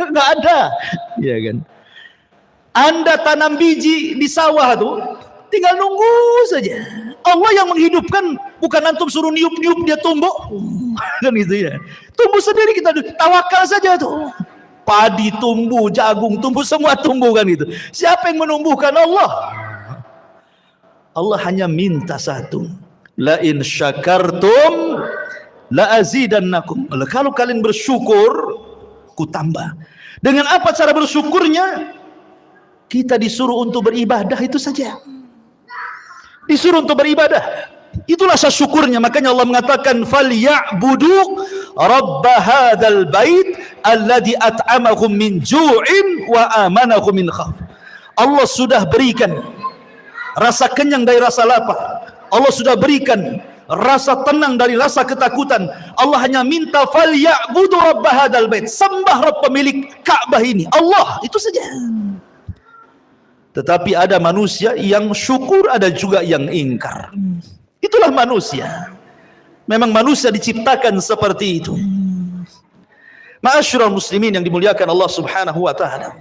Nggak ada, ya kan? Anda tanam biji di sawah tuh, tinggal nunggu saja. Allah yang menghidupkan, bukan antum suruh niup-niup dia tumbuh. Kan gitu ya. Tumbuh sendiri, kita tawakal saja tuh. Padi tumbuh, jagung tumbuh, semua tumbuh kan gitu. Siapa yang menumbuhkan? Allah. Allah hanya minta satu. La in syakartum la azidannakum. Kalau kalian bersyukur, ku tambah. Dengan apa cara bersyukurnya? Kita disuruh untuk beribadah, itu saja. Disuruh untuk beribadah, itulah syukurnya. Makanya Allah mengatakan falyabudu rabb hadzal bait alladzi at'amahum min ju'in wa amanahum min khauf. Allah sudah berikan rasa kenyang dari rasa lapar. Allah sudah berikan rasa tenang dari rasa ketakutan. Allah hanya minta falyabudu rabb hadzal bait, sembah Rabb pemilik Ka'bah ini, Allah, itu saja. Tetapi ada manusia yang syukur, ada juga yang ingkar. Itulah manusia. Memang manusia diciptakan seperti itu. Ma'asyiral muslimin yang dimuliakan Allah Subhanahu wa taala.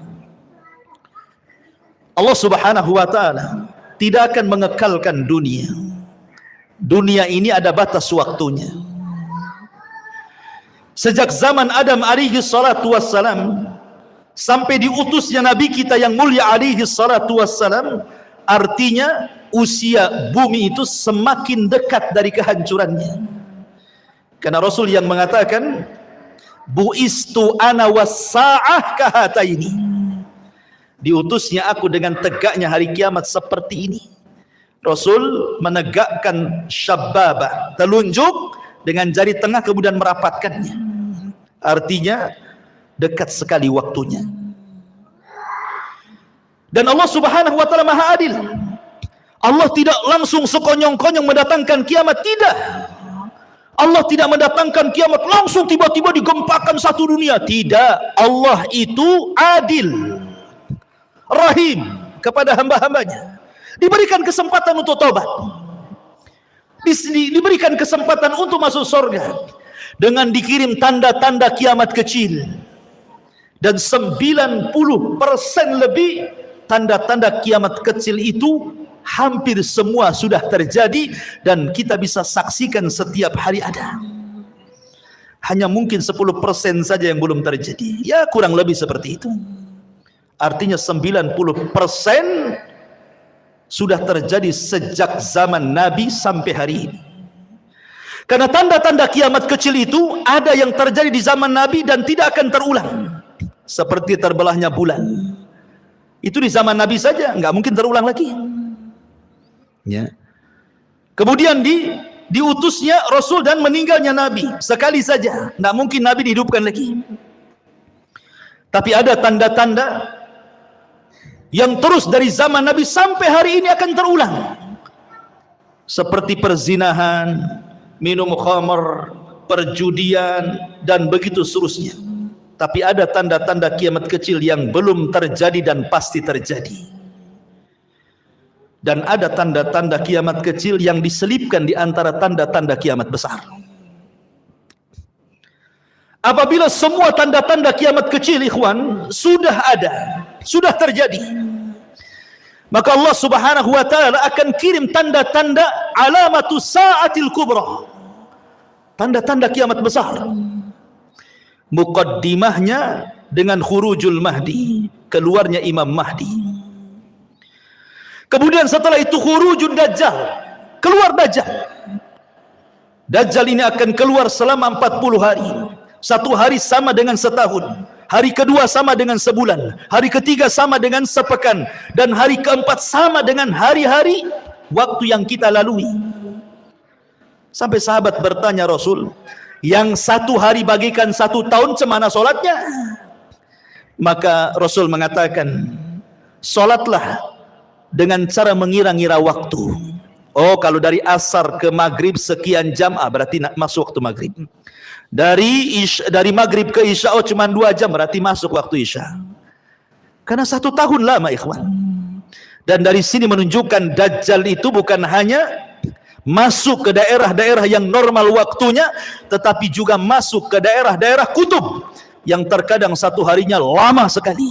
Allah Subhanahu wa taala tidak akan mengekalkan dunia. Dunia ini ada batas waktunya. Sejak zaman Adam alaihi salatu wassalam sampai diutusnya Nabi kita yang mulia alaihi salatu wassalam, artinya usia bumi itu semakin dekat dari kehancurannya. Karena Rasul yang mengatakan bu'istu ana was-sa'ah kahataini, diutusnya aku dengan tegaknya hari kiamat seperti ini. Rasul menegakkan syabbabah, telunjuk dengan jari tengah kemudian merapatkannya, artinya dekat sekali waktunya. Dan Allah Subhanahu wa taala Maha Adil. Allah tidak langsung sekonyong-konyong mendatangkan kiamat, tidak. Allah tidak mendatangkan kiamat langsung tiba-tiba digempakan satu dunia, tidak. Allah itu adil, rahim kepada hamba-hambanya. Diberikan kesempatan untuk tobat, diberikan kesempatan untuk masuk surga dengan dikirim tanda-tanda kiamat kecil. Dan 90% lebih tanda-tanda kiamat kecil itu hampir semua sudah terjadi dan kita bisa saksikan setiap hari ada. Hanya mungkin 10% saja yang belum terjadi. Ya kurang lebih seperti itu. Artinya 90% sudah terjadi sejak zaman Nabi sampai hari ini. Karena tanda-tanda kiamat kecil itu ada yang terjadi di zaman Nabi dan tidak akan terulang. Seperti terbelahnya bulan, itu di zaman Nabi saja, nggak mungkin terulang lagi. Ya. Kemudian diutusnya Rasul dan meninggalnya Nabi sekali saja, nggak mungkin Nabi dihidupkan lagi. Tapi ada tanda-tanda yang terus dari zaman Nabi sampai hari ini akan terulang, seperti perzinahan, minum khamr, perjudian, dan begitu seterusnya. Tapi ada tanda-tanda kiamat kecil yang belum terjadi dan pasti terjadi. Dan ada tanda-tanda kiamat kecil yang diselipkan di antara tanda-tanda kiamat besar. Apabila semua tanda-tanda kiamat kecil, ikhwan, sudah ada, sudah terjadi, maka Allah Subhanahu wa taala akan kirim tanda-tanda alamatu sa'atil kubra, tanda-tanda kiamat besar. Muqaddimahnya dengan khurujul Mahdi, keluarnya Imam Mahdi. Kemudian setelah itu khurujul Dajjal, keluar Dajjal. Dajjal ini akan keluar selama 40 hari. Satu hari sama dengan setahun, hari kedua sama dengan sebulan, hari ketiga sama dengan sepekan, dan hari keempat sama dengan hari-hari waktu yang kita lalui. Sampai sahabat bertanya Rasul, yang satu hari bagikan satu tahun, cemana solatnya? Maka Rasul mengatakan, solatlah dengan cara mengira-ngira waktu. Oh, kalau dari asar ke maghrib sekian jam, berarti masuk waktu maghrib. Dari maghrib ke isya, cuma 2 jam, berarti masuk waktu isya. Karena 1 tahun lama, ikhwan. Dan dari sini menunjukkan Dajjal itu bukan hanya masuk ke daerah-daerah yang normal waktunya, tetapi juga masuk ke daerah-daerah kutub yang terkadang satu harinya lama sekali.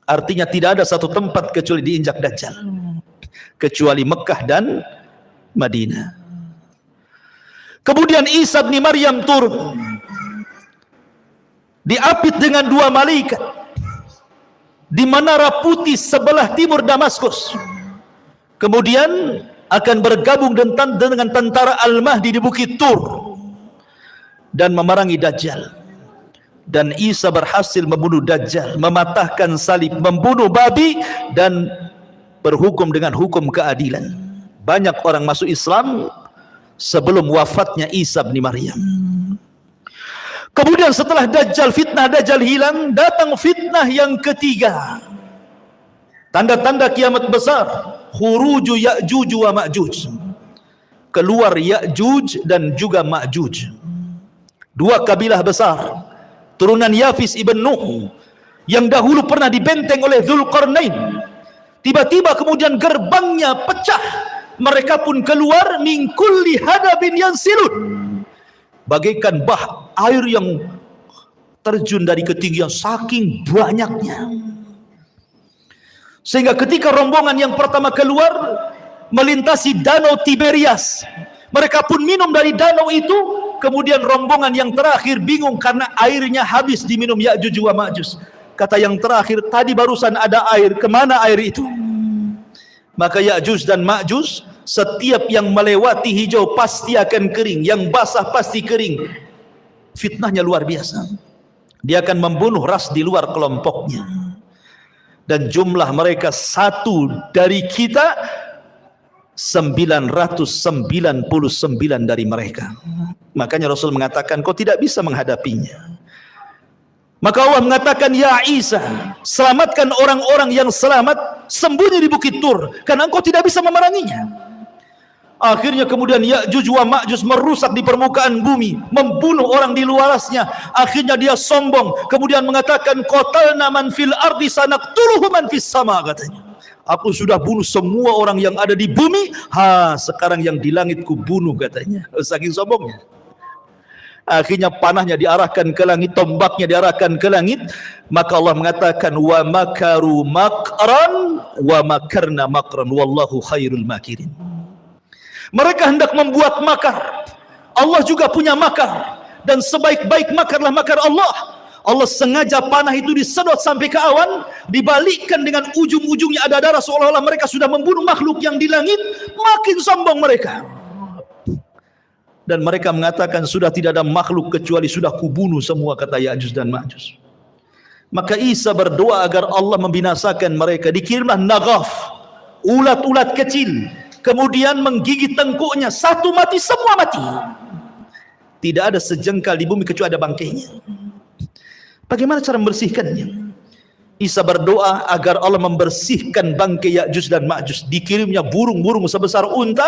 Artinya tidak ada satu tempat kecuali diinjak Dajjal, kecuali Mekah dan Madinah. Kemudian Isa bin Maryam turun, diapit dengan 2 malaikat di menara putih sebelah timur Damaskus. Kemudian akan bergabung dengan tentara Al-Mahdi di Bukit Tur dan memerangi Dajjal. Dan Isa berhasil membunuh Dajjal, mematahkan salib, membunuh babi, dan berhukum dengan hukum keadilan. Banyak orang masuk Islam sebelum wafatnya Isa bin Maryam. Kemudian setelah fitnah Dajjal hilang, datang fitnah yang ketiga. Tanda-tanda kiamat besar, khuruju Ya'juj wa Ma'juj, keluar Ya'juj dan juga Ma'juj. 2 kabilah besar, turunan Yafis ibn Nuh, yang dahulu pernah dibenteng oleh Dzulqarnain. Tiba-tiba kemudian gerbangnya pecah, mereka pun keluar min kulli hadabin yansilun, bagaikan bah air yang terjun dari ketinggian, saking banyaknya. Sehingga ketika rombongan yang pertama keluar melintasi danau Tiberias, mereka pun minum dari danau itu. Kemudian rombongan yang terakhir bingung karena airnya habis diminum Ya'juj wa Ma'juj. Kata yang terakhir, tadi barusan ada air, kemana air itu? Maka Ya'juj dan Ma'juj, setiap yang melewati hijau pasti akan kering, yang basah pasti kering. Fitnahnya luar biasa. Dia akan membunuh ras di luar kelompoknya. Dan jumlah mereka satu dari kita 999 dari mereka. Makanya Rasul mengatakan, kau tidak bisa menghadapinya. Maka Allah mengatakan, ya Isa, selamatkan orang-orang yang selamat sembunyi di Bukit Tur, karena engkau tidak bisa memeranginya. Akhirnya kemudian Ya'juj wa Ma'juj merusak di permukaan bumi, membunuh orang di luarasnya. Akhirnya dia sombong, kemudian mengatakan, qatalna man fil ardi sanaqtuluhu man fis sama, katanya. Aku sudah bunuh semua orang yang ada di bumi, sekarang yang di langit ku bunuh, katanya. Saking sombongnya. Akhirnya panahnya diarahkan ke langit, tombaknya diarahkan ke langit. Maka Allah mengatakan, wa makaru makran wa makarna makran wallahu khairul makirin. Mereka hendak membuat makar, Allah juga punya makar, dan sebaik-baik makarlah makar Allah. Allah sengaja panah itu disedot sampai ke awan, dibalikkan dengan ujung-ujungnya ada darah, seolah-olah mereka sudah membunuh makhluk yang di langit. Makin sombong mereka. Dan mereka mengatakan, sudah tidak ada makhluk kecuali sudah kubunuh semua, kata Ya'juj dan Ma'juj. Maka Isa berdoa agar Allah membinasakan mereka. Dikirimlah naghaf, ulat-ulat kecil, kemudian menggigit tengkuknya, satu mati, semua mati. Tidak ada sejengkal di bumi kecuali ada bangkainya. Bagaimana cara membersihkannya? Isa berdoa agar Allah membersihkan bangkai Ya'juj dan Ma'juj. Dikirimnya burung-burung sebesar unta,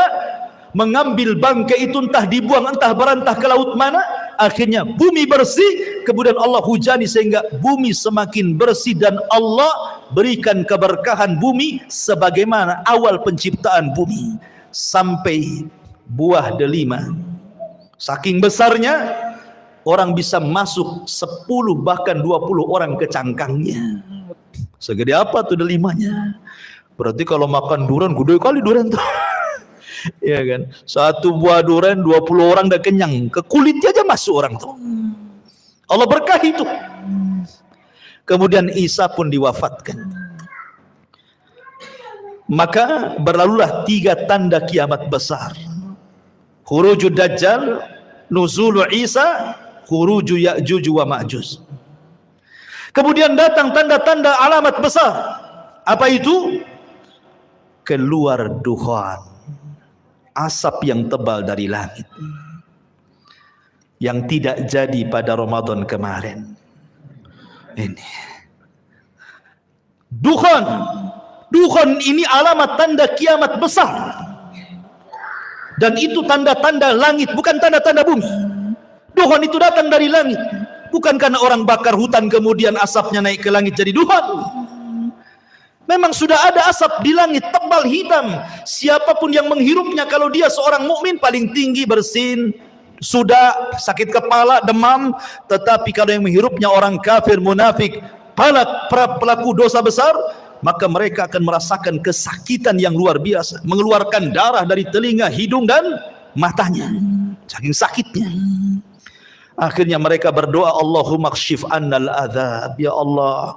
mengambil bangkai itu, entah dibuang, entah berantah ke laut mana. Akhirnya bumi bersih, kemudian Allah hujani sehingga bumi semakin bersih, dan Allah berikan keberkahan bumi sebagaimana awal penciptaan bumi sampai buah delima. Saking besarnya, orang bisa masuk 10 bahkan 20 orang ke cangkangnya. Segede apa tuh delimanya? Berarti kalau makan durian gede kali durian tuh. Ya kan? Satu buah durian 20 orang udah kenyang. Ke kulitnya aja masuk orang tuh. Allah berkahi itu. Kemudian Isa pun diwafatkan. Maka berlalulah 3 tanda kiamat besar. Khurujud Dajjal, nuzulu Isa, khuruju Ya'juj wa Ma'juj. Kemudian datang tanda-tanda alamat besar. Apa itu? Keluar dukhan, asap yang tebal dari langit, yang tidak jadi pada Ramadan kemarin. Ini dukhan ini alamat tanda kiamat besar. Dan itu tanda-tanda langit, bukan tanda-tanda bumi. Dukhan itu datang dari langit. Bukan karena orang bakar hutan kemudian asapnya naik ke langit jadi dukhan. Memang sudah ada asap di langit tebal hitam. Siapapun yang menghirupnya, kalau dia seorang mukmin paling tinggi bersin, sudah sakit kepala, demam. Tetapi kalau yang menghirupnya orang kafir, munafik, pelaku dosa besar, maka mereka akan merasakan kesakitan yang luar biasa, mengeluarkan darah dari telinga, hidung dan matanya, saking sakitnya. Akhirnya mereka berdoa, Allahumma kshif annal adzab, ya Allah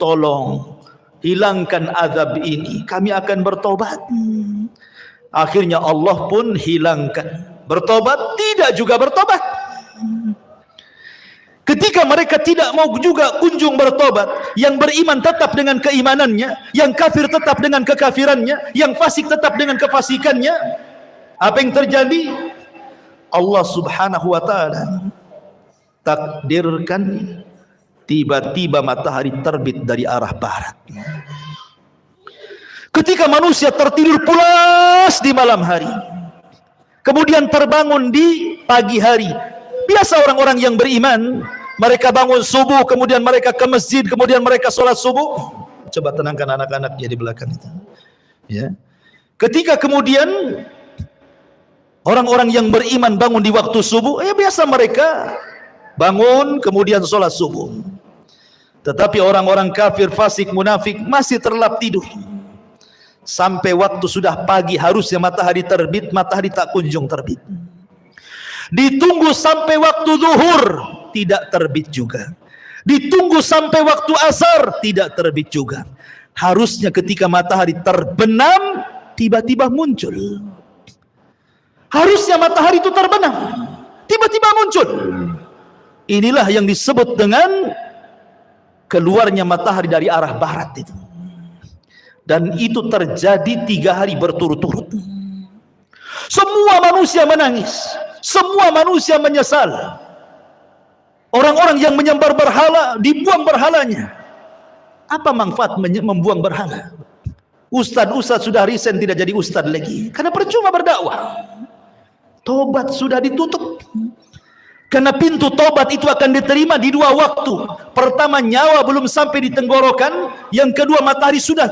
tolong hilangkan azab ini, kami akan bertobat. Akhirnya Allah pun hilangkan. Bertobat tidak juga bertobat. Ketika mereka tidak mau juga kunjung bertobat, yang beriman tetap dengan keimanannya, yang kafir tetap dengan kekafirannya, yang fasik tetap dengan kefasikannya, apa yang terjadi? Allah subhanahu wa ta'ala takdirkan tiba-tiba matahari terbit dari arah barat. Ketika manusia tertidur pulas di malam hari, kemudian terbangun di pagi hari. Biasa orang-orang yang beriman, mereka bangun subuh, kemudian mereka ke masjid, kemudian mereka sholat subuh. Coba tenangkan anak-anaknya di belakang itu. Ya. Ketika kemudian orang-orang yang beriman bangun di waktu subuh, biasa mereka bangun kemudian sholat subuh. Tetapi orang-orang kafir, fasik, munafik masih terlelap tidur. Sampai waktu sudah pagi, harusnya matahari terbit, matahari tak kunjung terbit. Ditunggu sampai waktu zuhur, tidak terbit juga. Ditunggu sampai waktu asar, tidak terbit juga. Harusnya ketika matahari terbenam, tiba-tiba muncul. Harusnya matahari itu terbenam, tiba-tiba muncul. Inilah yang disebut dengan keluarnya matahari dari arah barat itu. Dan itu terjadi 3 hari berturut-turut. Semua manusia menangis, semua manusia menyesal. Orang-orang yang menyembah berhala, dibuang berhalanya. Apa manfaat membuang berhala? Ustadz sudah resign, tidak jadi ustadz lagi, karena percuma berdakwah. Tobat sudah ditutup. Karena pintu tobat itu akan diterima di 2 waktu. Pertama, nyawa belum sampai di tenggorokan. Yang kedua, matahari sudah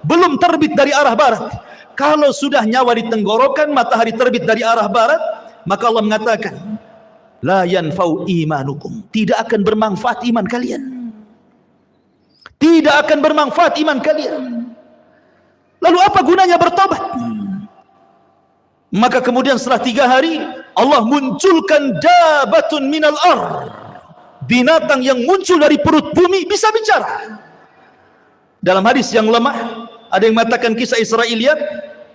belum terbit dari arah barat. Kalau sudah nyawa di tenggorokan, matahari terbit dari arah barat, maka Allah mengatakan, la yanfa'u imanukum, tidak akan bermanfaat iman kalian. Tidak akan bermanfaat iman kalian. Lalu apa gunanya bertobat? Maka kemudian setelah 3 hari, Allah munculkan dabatun minal ar, binatang yang muncul dari perut bumi bisa bicara. Dalam hadis yang lemah, ada yang mengatakan kisah Israiliyat,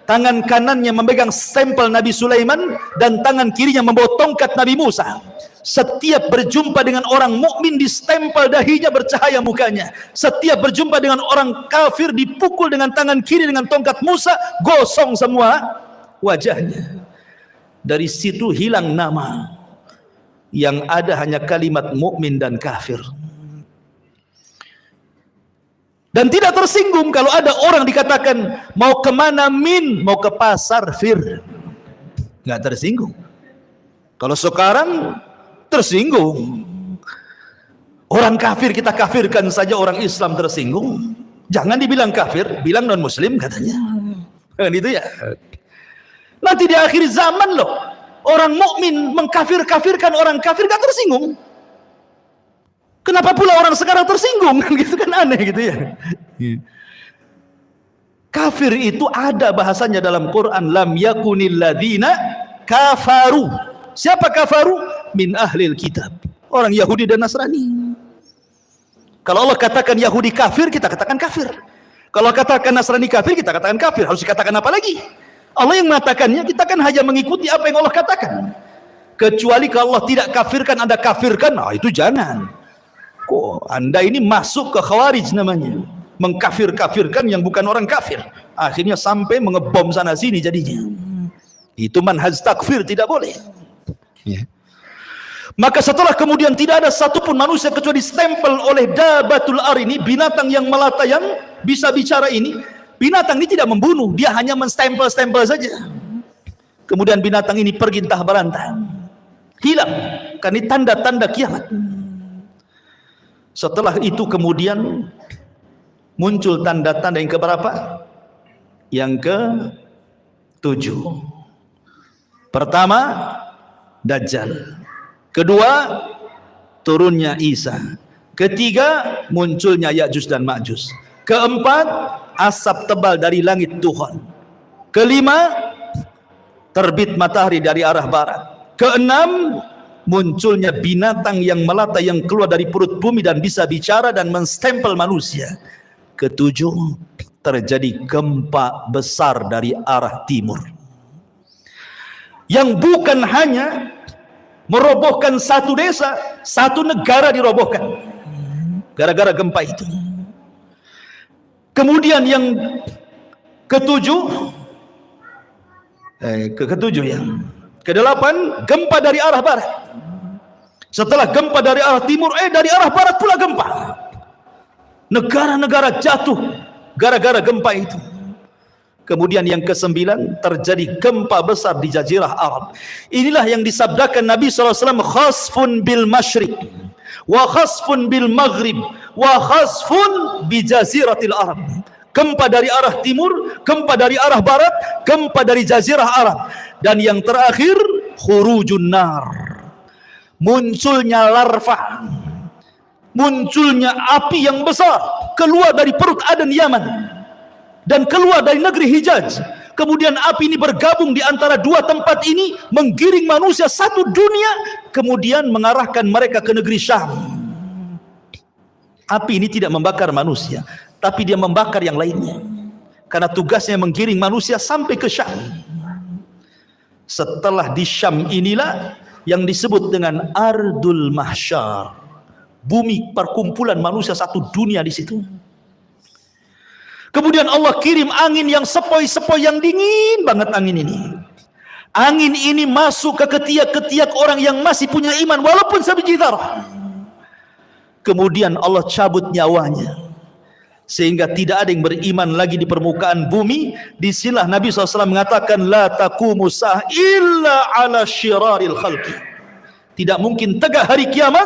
tangan kanannya memegang stempel Nabi Sulaiman dan tangan kirinya membawa tongkat Nabi Musa. Setiap berjumpa dengan orang mukmin distempel dahinya, bercahaya mukanya. Setiap berjumpa dengan orang kafir dipukul dengan tangan kiri dengan tongkat Musa, gosong semua wajahnya. Dari situ hilang nama, yang ada hanya kalimat mukmin dan kafir. Dan tidak tersinggung kalau ada orang dikatakan mau kemana min, mau ke pasar fir, nggak tersinggung. Kalau sekarang tersinggung. Orang kafir kita kafirkan saja, orang Islam tersinggung. Jangan dibilang kafir, bilang non muslim katanya. Kan itu ya. Nanti di akhir zaman loh, orang mukmin mengkafir-kafirkan orang kafir, gak tersinggung. Kenapa pula orang sekarang tersinggung? Gitu kan aneh gitu ya. Kafir itu ada bahasanya dalam Quran, lam yakunil ladzina kafaru. Siapa kafaru? Min ahlil kitab, orang Yahudi dan Nasrani. Kalau Allah katakan Yahudi kafir, kita katakan kafir. Kalau katakan Nasrani kafir, kita katakan kafir. Harus dikatakan apa lagi? Allah yang mengatakannya, kita kan hanya mengikuti apa yang Allah katakan. Kecuali kalau Allah tidak kafirkan, Anda kafirkan, nah itu jangan. Kok Anda ini masuk ke khawarij namanya, mengkafir-kafirkan yang bukan orang kafir, akhirnya sampai mengebom sana sini jadinya. Itu manhaj takfir, tidak boleh ya. Maka setelah kemudian tidak ada satupun manusia kecuali stempel oleh dabatul ar ini, binatang yang melata yang bisa bicara ini. Binatang ini tidak membunuh, dia hanya menstempel-stempel saja. Kemudian binatang ini pergi entah berantah, hilang, karena ini tanda-tanda kiamat. Setelah itu kemudian muncul tanda-tanda yang keberapa? Yang ke-7. Pertama, Dajjal. Kedua, turunnya Isa. Ketiga, munculnya Ya'juj dan Ma'juj. Keempat, asap tebal dari langit Tuhan. Kelima, terbit matahari dari arah barat. Keenam, munculnya binatang yang melata yang keluar dari perut bumi dan bisa bicara dan menstempel manusia. Ketujuh, terjadi gempa besar dari arah timur, yang bukan hanya merobohkan satu desa, satu negara dirobohkan gara-gara gempa itu. Kemudian yang ketujuh, kedelapan, gempa dari arah barat. Setelah gempa dari arah timur, dari arah barat pula gempa. Negara-negara jatuh gara-gara gempa itu. Kemudian yang ke-9, terjadi gempa besar di Jazirah Arab. Inilah yang disabdakan Nabi SAW, khasfun bil masyriq wa khasfun bil maghrib wa khasfun bi jaziratil Arab. Gempa dari arah timur, gempa dari arah barat, gempa dari Jazirah Arab. Dan yang terakhir, khurujun nar, munculnya larva, munculnya api yang besar keluar dari perut Aden Yaman dan keluar dari negeri Hijaz. Kemudian api ini bergabung di antara dua tempat ini, menggiring manusia satu dunia, kemudian mengarahkan mereka ke negeri Syam. Api ini tidak membakar manusia, tapi dia membakar yang lainnya, karena tugasnya menggiring manusia sampai ke Syam. Setelah di Syam inilah yang disebut dengan Ardul Mahsyar, bumi perkumpulan manusia satu dunia di situ. Kemudian Allah kirim angin yang sepoi-sepoi, yang dingin banget angin ini. Angin ini masuk ke ketiak-ketiak orang yang masih punya iman walaupun sebiji dzarah. Kemudian Allah cabut nyawanya sehingga tidak ada yang beriman lagi di permukaan bumi. Disinilah Nabi SAW mengatakan, la taqumu sa'ah illa ala syiraril khalqi. Tidak mungkin tegak hari kiamat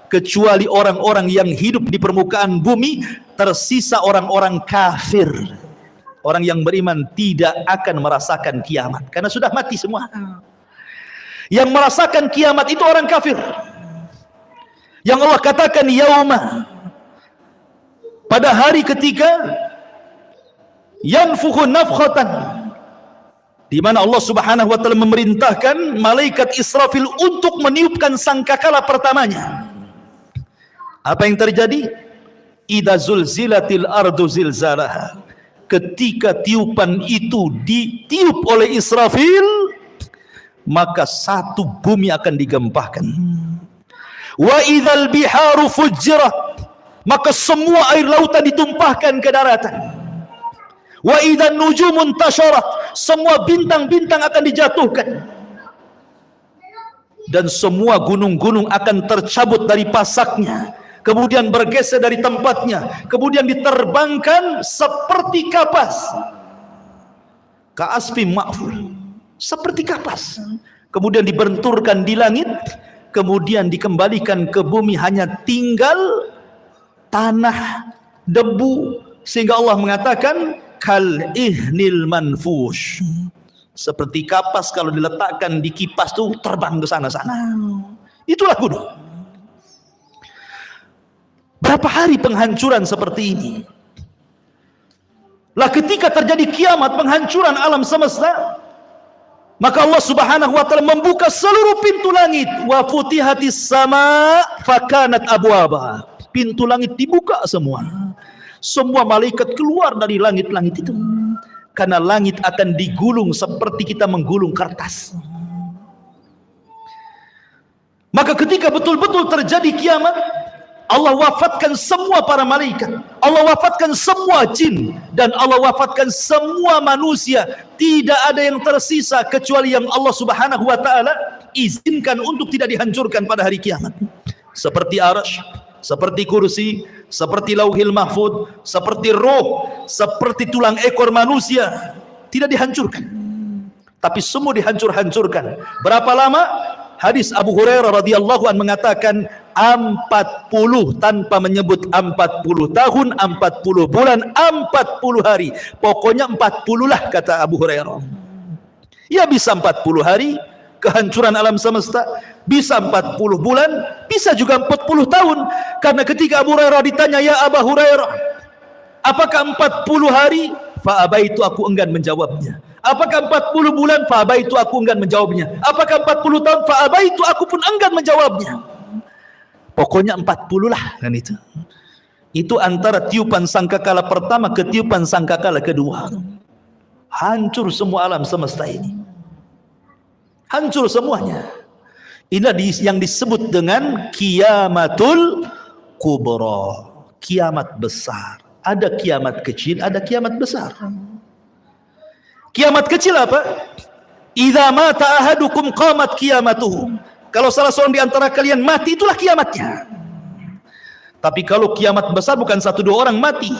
kecuali orang-orang yang hidup di permukaan bumi, tersisa orang-orang kafir. Orang yang beriman tidak akan merasakan kiamat karena sudah mati semua. Yang merasakan kiamat itu orang kafir, yang Allah katakan yauma, pada hari ketika yanfukhu nafkhatan, di mana Allah Subhanahu wa taala memerintahkan malaikat Israfil untuk meniupkan sangkakala pertamanya. Apa yang terjadi? Idza zulzilatil ardu zilzalaha. Ketika tiupan itu ditiup oleh Israfil, maka satu bumi akan digempakan. Wa idzal biharu fujjirat, maka semua air lautan ditumpahkan ke daratan. Wa idzan nujumun tasharat, semua bintang-bintang akan dijatuhkan. Dan semua gunung-gunung akan tercabut dari pasaknya, kemudian bergeser dari tempatnya, kemudian diterbangkan seperti kapas. Ka'asfim ma'ful, seperti kapas. Kemudian dibenturkan di langit, kemudian dikembalikan ke bumi, hanya tinggal tanah, debu. Sehingga Allah mengatakan kal ihnil manfush, seperti kapas kalau diletakkan di kipas tuh terbang ke sana-sana. Itulah gunung. Berapa hari penghancuran seperti ini? Lah ketika terjadi kiamat, penghancuran alam semesta, maka Allah Subhanahu wa taala membuka seluruh pintu langit. Wa futihatis sama fakanat abwaba. Pintu langit dibuka semua. Semua malaikat keluar dari langit-langit itu. Karena langit akan digulung seperti kita menggulung kertas. Maka ketika betul-betul terjadi kiamat, Allah wafatkan semua para malaikat, Allah wafatkan semua jin, dan Allah wafatkan semua manusia. Tidak ada yang tersisa kecuali yang Allah Subhanahu wa taala izinkan untuk tidak dihancurkan pada hari kiamat. Seperti arsy, seperti kursi, seperti lauhil mahfud, seperti roh, seperti tulang ekor manusia, tidak dihancurkan. Tapi semua dihancur-hancurkan. Berapa lama? Hadis Abu Hurairah radhiyallahu anhu mengatakan 40 tanpa menyebut 40 tahun, 40 bulan, 40 hari. Pokoknya 40 lah kata Abu Hurairah. Ya bisa 40 hari kehancuran alam semesta, bisa 40 bulan, bisa juga 40 tahun. Karena ketika Abu Hurairah ditanya, ya Abu Hurairah, apakah 40 hari? Fa'abaitu, aku enggan menjawabnya. Apakah 40 bulan? Fa'abaitu, aku enggan menjawabnya. Apakah 40 tahun? Fa'abaitu, aku pun enggan menjawabnya. Pokoknya 40 lah kan itu. Itu antara tiupan sangkakala pertama ke tiupan sangkakala kedua. Hancur semua alam semesta ini. Hancur semuanya. Inilah yang disebut dengan kiamatul kubra. Kiamat besar. Ada kiamat kecil, ada kiamat besar. Kiamat kecil apa? Idza mata ahadukum qamat qiyamatuhu. Kalau salah seorang di antara kalian mati, itulah kiamatnya. Tapi kalau kiamat besar bukan 1-2 orang mati,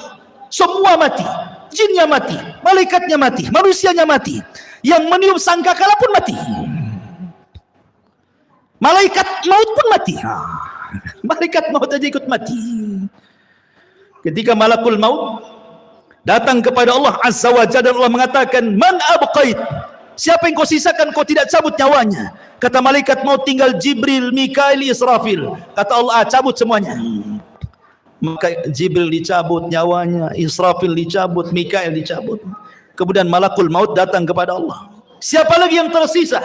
semua mati. Jinnya mati, malaikatnya mati, manusianya mati. Yang meniup sangkakala pun mati. Malaikat maut pun mati. Malaikat maut aja ikut mati. Ketika malakul maut datang kepada Allah Azza wa Jalla, Allah mengatakan, "Man abqait?" Siapa yang kau sisakan, kau tidak cabut nyawanya? Kata malaikat maut, tinggal Jibril, Mikail, Israfil. Kata Allah, cabut semuanya. Maka Jibril dicabut nyawanya, Israfil dicabut, Mikail dicabut. Kemudian malakul maut datang kepada Allah. Siapa lagi yang tersisa?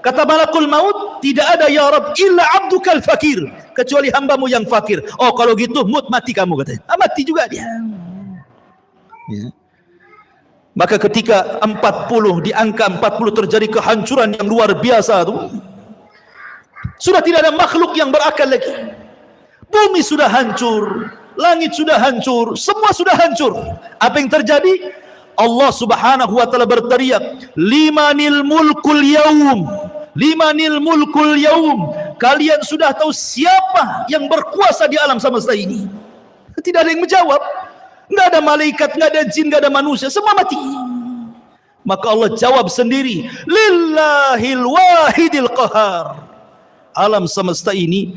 Kata malakul maut, tidak ada ya Rabb illa abdukal fakir, kecuali hambamu yang fakir. Oh kalau gitu mati kamu katanya. Mati juga dia. Ya. Maka ketika 40, di angka 40 terjadi kehancuran yang luar biasa itu, sudah tidak ada makhluk yang berakal lagi. Bumi sudah hancur, langit sudah hancur, semua sudah hancur. Apa yang terjadi? Allah Subhanahu wa taala berteriak, "Limanil mulkul yaum." Limanil mulkul yaum. Kalian sudah tahu siapa yang berkuasa di alam semesta ini? Tidak ada yang menjawab. Enggak ada malaikat, enggak ada jin, enggak ada manusia, semua mati. Maka Allah jawab sendiri, "Lillahil wahidil qahar." Alam semesta ini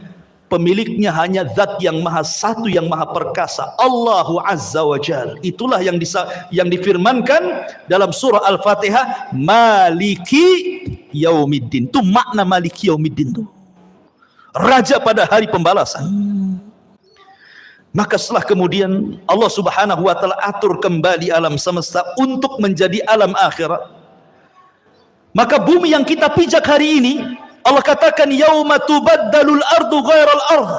pemiliknya hanya zat yang maha satu, yang maha perkasa, Allahu Azza wa Jal. Itulah yang difirmankan dalam surah Al-Fatihah, Maliki Yaumiddin. Itu makna Maliki Yaumiddin itu, raja pada hari pembalasan. Maka setelah kemudian Allah Subhanahu wa taala atur kembali alam semesta untuk menjadi alam akhirat. Maka bumi yang kita pijak hari ini, Allah katakan yauma tubaddalul ardu ghairal ardh.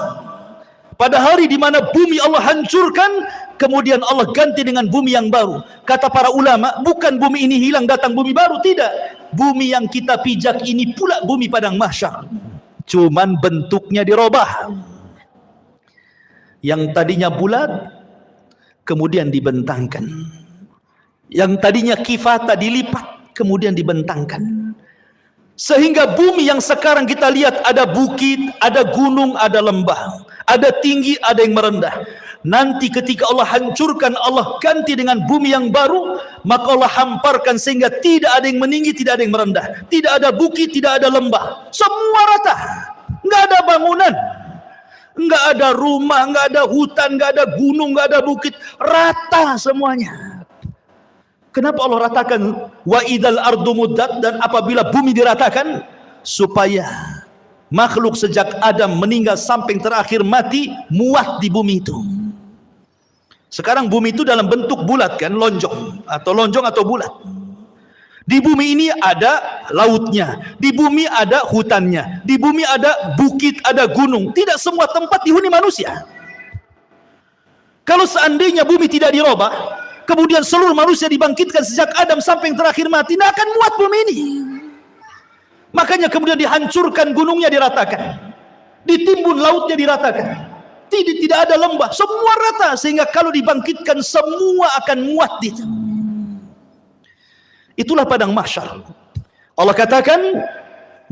Pada hari di mana bumi Allah hancurkan, kemudian Allah ganti dengan bumi yang baru. Kata para ulama, bukan bumi ini hilang datang bumi baru, tidak. Bumi yang kita pijak ini pula bumi padang mahsyar. Cuman bentuknya dirubah. Yang tadinya bulat kemudian dibentangkan. Yang tadinya kifata dilipat kemudian dibentangkan. Sehingga bumi yang sekarang kita lihat ada bukit, ada gunung, ada lembah, ada tinggi, ada yang merendah. Nanti ketika Allah hancurkan, Allah ganti dengan bumi yang baru, maka Allah hamparkan sehingga tidak ada yang meninggi, tidak ada yang merendah, tidak ada bukit, tidak ada lembah, semua rata, nggak ada bangunan, nggak ada rumah, nggak ada hutan, nggak ada gunung, nggak ada bukit, rata semuanya. Kenapa Allah ratakan wa idzal ardu muddat, dan apabila bumi diratakan supaya makhluk sejak Adam meninggal sampai yang terakhir mati muat di bumi itu. Sekarang bumi itu dalam bentuk bulat kan, lonjong atau bulat. Di bumi ini ada lautnya, di bumi ada hutannya, di bumi ada bukit, ada gunung. Tidak semua tempat dihuni manusia. Kalau seandainya bumi tidak dirubah, kemudian seluruh manusia dibangkitkan sejak Adam sampai yang terakhir mati, tidak akan muat bumi ini. Makanya kemudian dihancurkan gunungnya, diratakan, ditimbun lautnya, diratakan. Tidak ada lembah, semua rata, sehingga kalau dibangkitkan semua akan muat di situ. Itulah padang mahsyar. Allah katakan,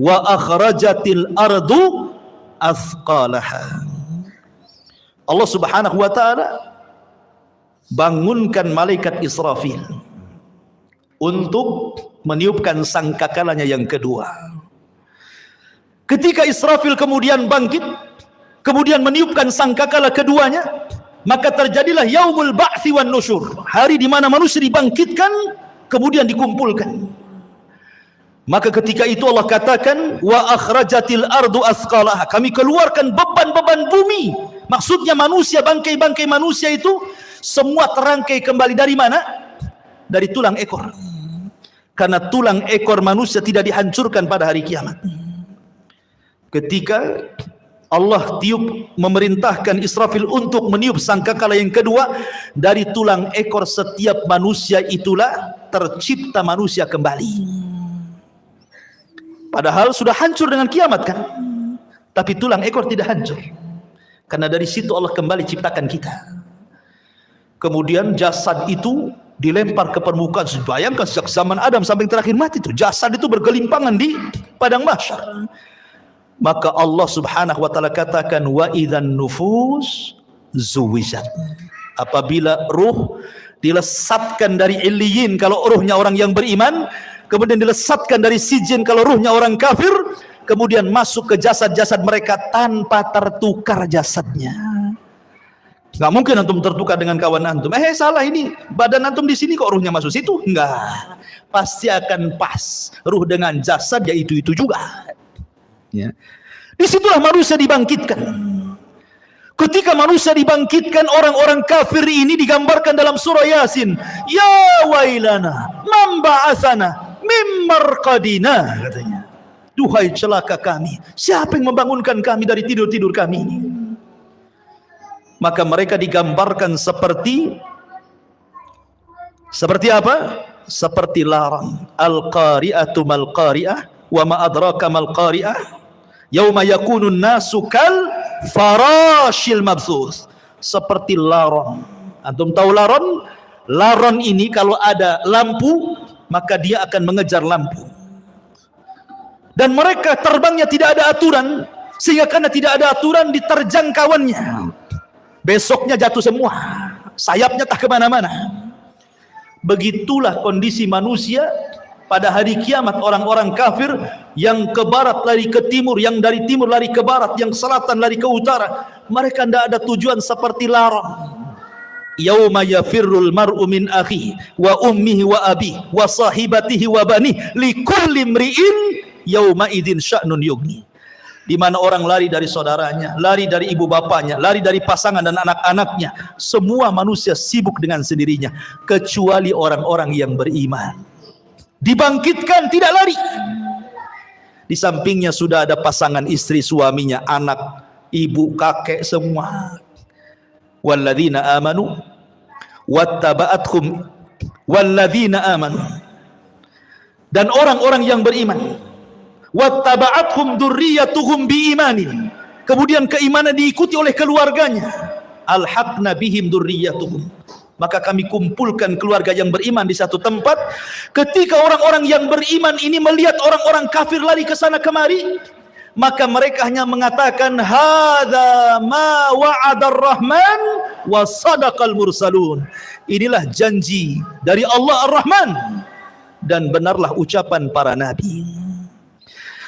wa akhrajatil ardu athqalaha. Allah Subhanahu wa taala bangunkan malaikat Israfil untuk meniupkan sangkakalanya yang kedua. Ketika Israfil kemudian bangkit, kemudian meniupkan sangkakala keduanya, maka terjadilah yaumul ba'tsi wan nusyur, hari di mana manusia dibangkitkan kemudian dikumpulkan. Maka ketika itu Allah katakan, wa akhrajatil ardu athqalaha, kami keluarkan beban-beban bumi. Maksudnya manusia, bangkai-bangkai manusia itu semua terangkai kembali dari mana? Dari tulang ekor. Karena tulang ekor manusia tidak dihancurkan pada hari kiamat. Ketika Allah tiup, memerintahkan Israfil untuk meniup sangkakala yang kedua, dari tulang ekor setiap manusia itulah tercipta manusia kembali. Padahal sudah hancur dengan kiamat kan, tapi tulang ekor tidak hancur, karena dari situ Allah kembali ciptakan kita. Kemudian jasad itu dilempar ke permukaan. Bayangkan sejak zaman Adam sampai yang terakhir mati, itu jasad itu bergelimpangan di padang mahsyar. Maka Allah Subhanahu wa taala katakan, wa idzan nufus zuwijat, apabila ruh dilesatkan dari illiyin kalau ruhnya orang yang beriman, kemudian dilesatkan dari sijin kalau ruhnya orang kafir, kemudian masuk ke jasad-jasad mereka tanpa tertukar jasadnya. Nggak mungkin antum tertukar dengan kawan antum. Salah, ini badan antum di sini kok ruhnya masuk situ? Enggak, pasti akan pas ruh dengan jasad, ya itu juga. Ya. Disitulah manusia dibangkitkan. Ketika manusia dibangkitkan, orang-orang kafir ini digambarkan dalam surah Yasin, ya wailana man ba'atsana mim marqadina, katanya, duhai celaka kami, siapa yang membangunkan kami dari tidur-tidur kami ini? Maka mereka digambarkan seperti apa? Seperti larang. Al-qari'atu mal qari'ah wa ma adraka mal qari'ah yauma yakunun nasu kal farashil mabsus, seperti laron. Antum tahu laron? Laron ini kalau ada lampu maka dia akan mengejar lampu, dan mereka terbangnya tidak ada aturan, sehingga karena tidak ada aturan diterjang kawannya, besoknya jatuh semua, sayapnya tak kemana-mana. Begitulah kondisi manusia pada hari kiamat. Orang-orang kafir yang ke barat lari ke timur, yang dari timur lari ke barat, yang selatan lari ke utara, mereka tidak ada tujuan, seperti larang. Yauma yafirrul mar'u min akhihi wa ummihi wa abihi wa sahibatihi wa banihi likulli imri'in yauma idzin sya'nun yughni. Di mana orang lari dari saudaranya, lari dari ibu bapanya, lari dari pasangan dan anak-anaknya. Semua manusia sibuk dengan sendirinya, kecuali orang-orang yang beriman. Dibangkitkan tidak lari. Di sampingnya sudah ada pasangan istri, suaminya, anak, ibu, kakek, semua. Walladzina amanu wattaba'athum walladzina amanu, dan orang-orang yang beriman, wattaba'athum dzurriyyatuhum biimanin, kemudian keimanan diikuti oleh keluarganya, alhaqna bihim dzurriyyatuhum, maka kami kumpulkan keluarga yang beriman di satu tempat. Ketika orang-orang yang beriman ini melihat orang-orang kafir lari ke sana kemari, maka mereka hanya mengatakan, hadza ma wa'adar rahman wa sadaqal mursalun, inilah janji dari Allah Ar-Rahman dan benarlah ucapan para nabi.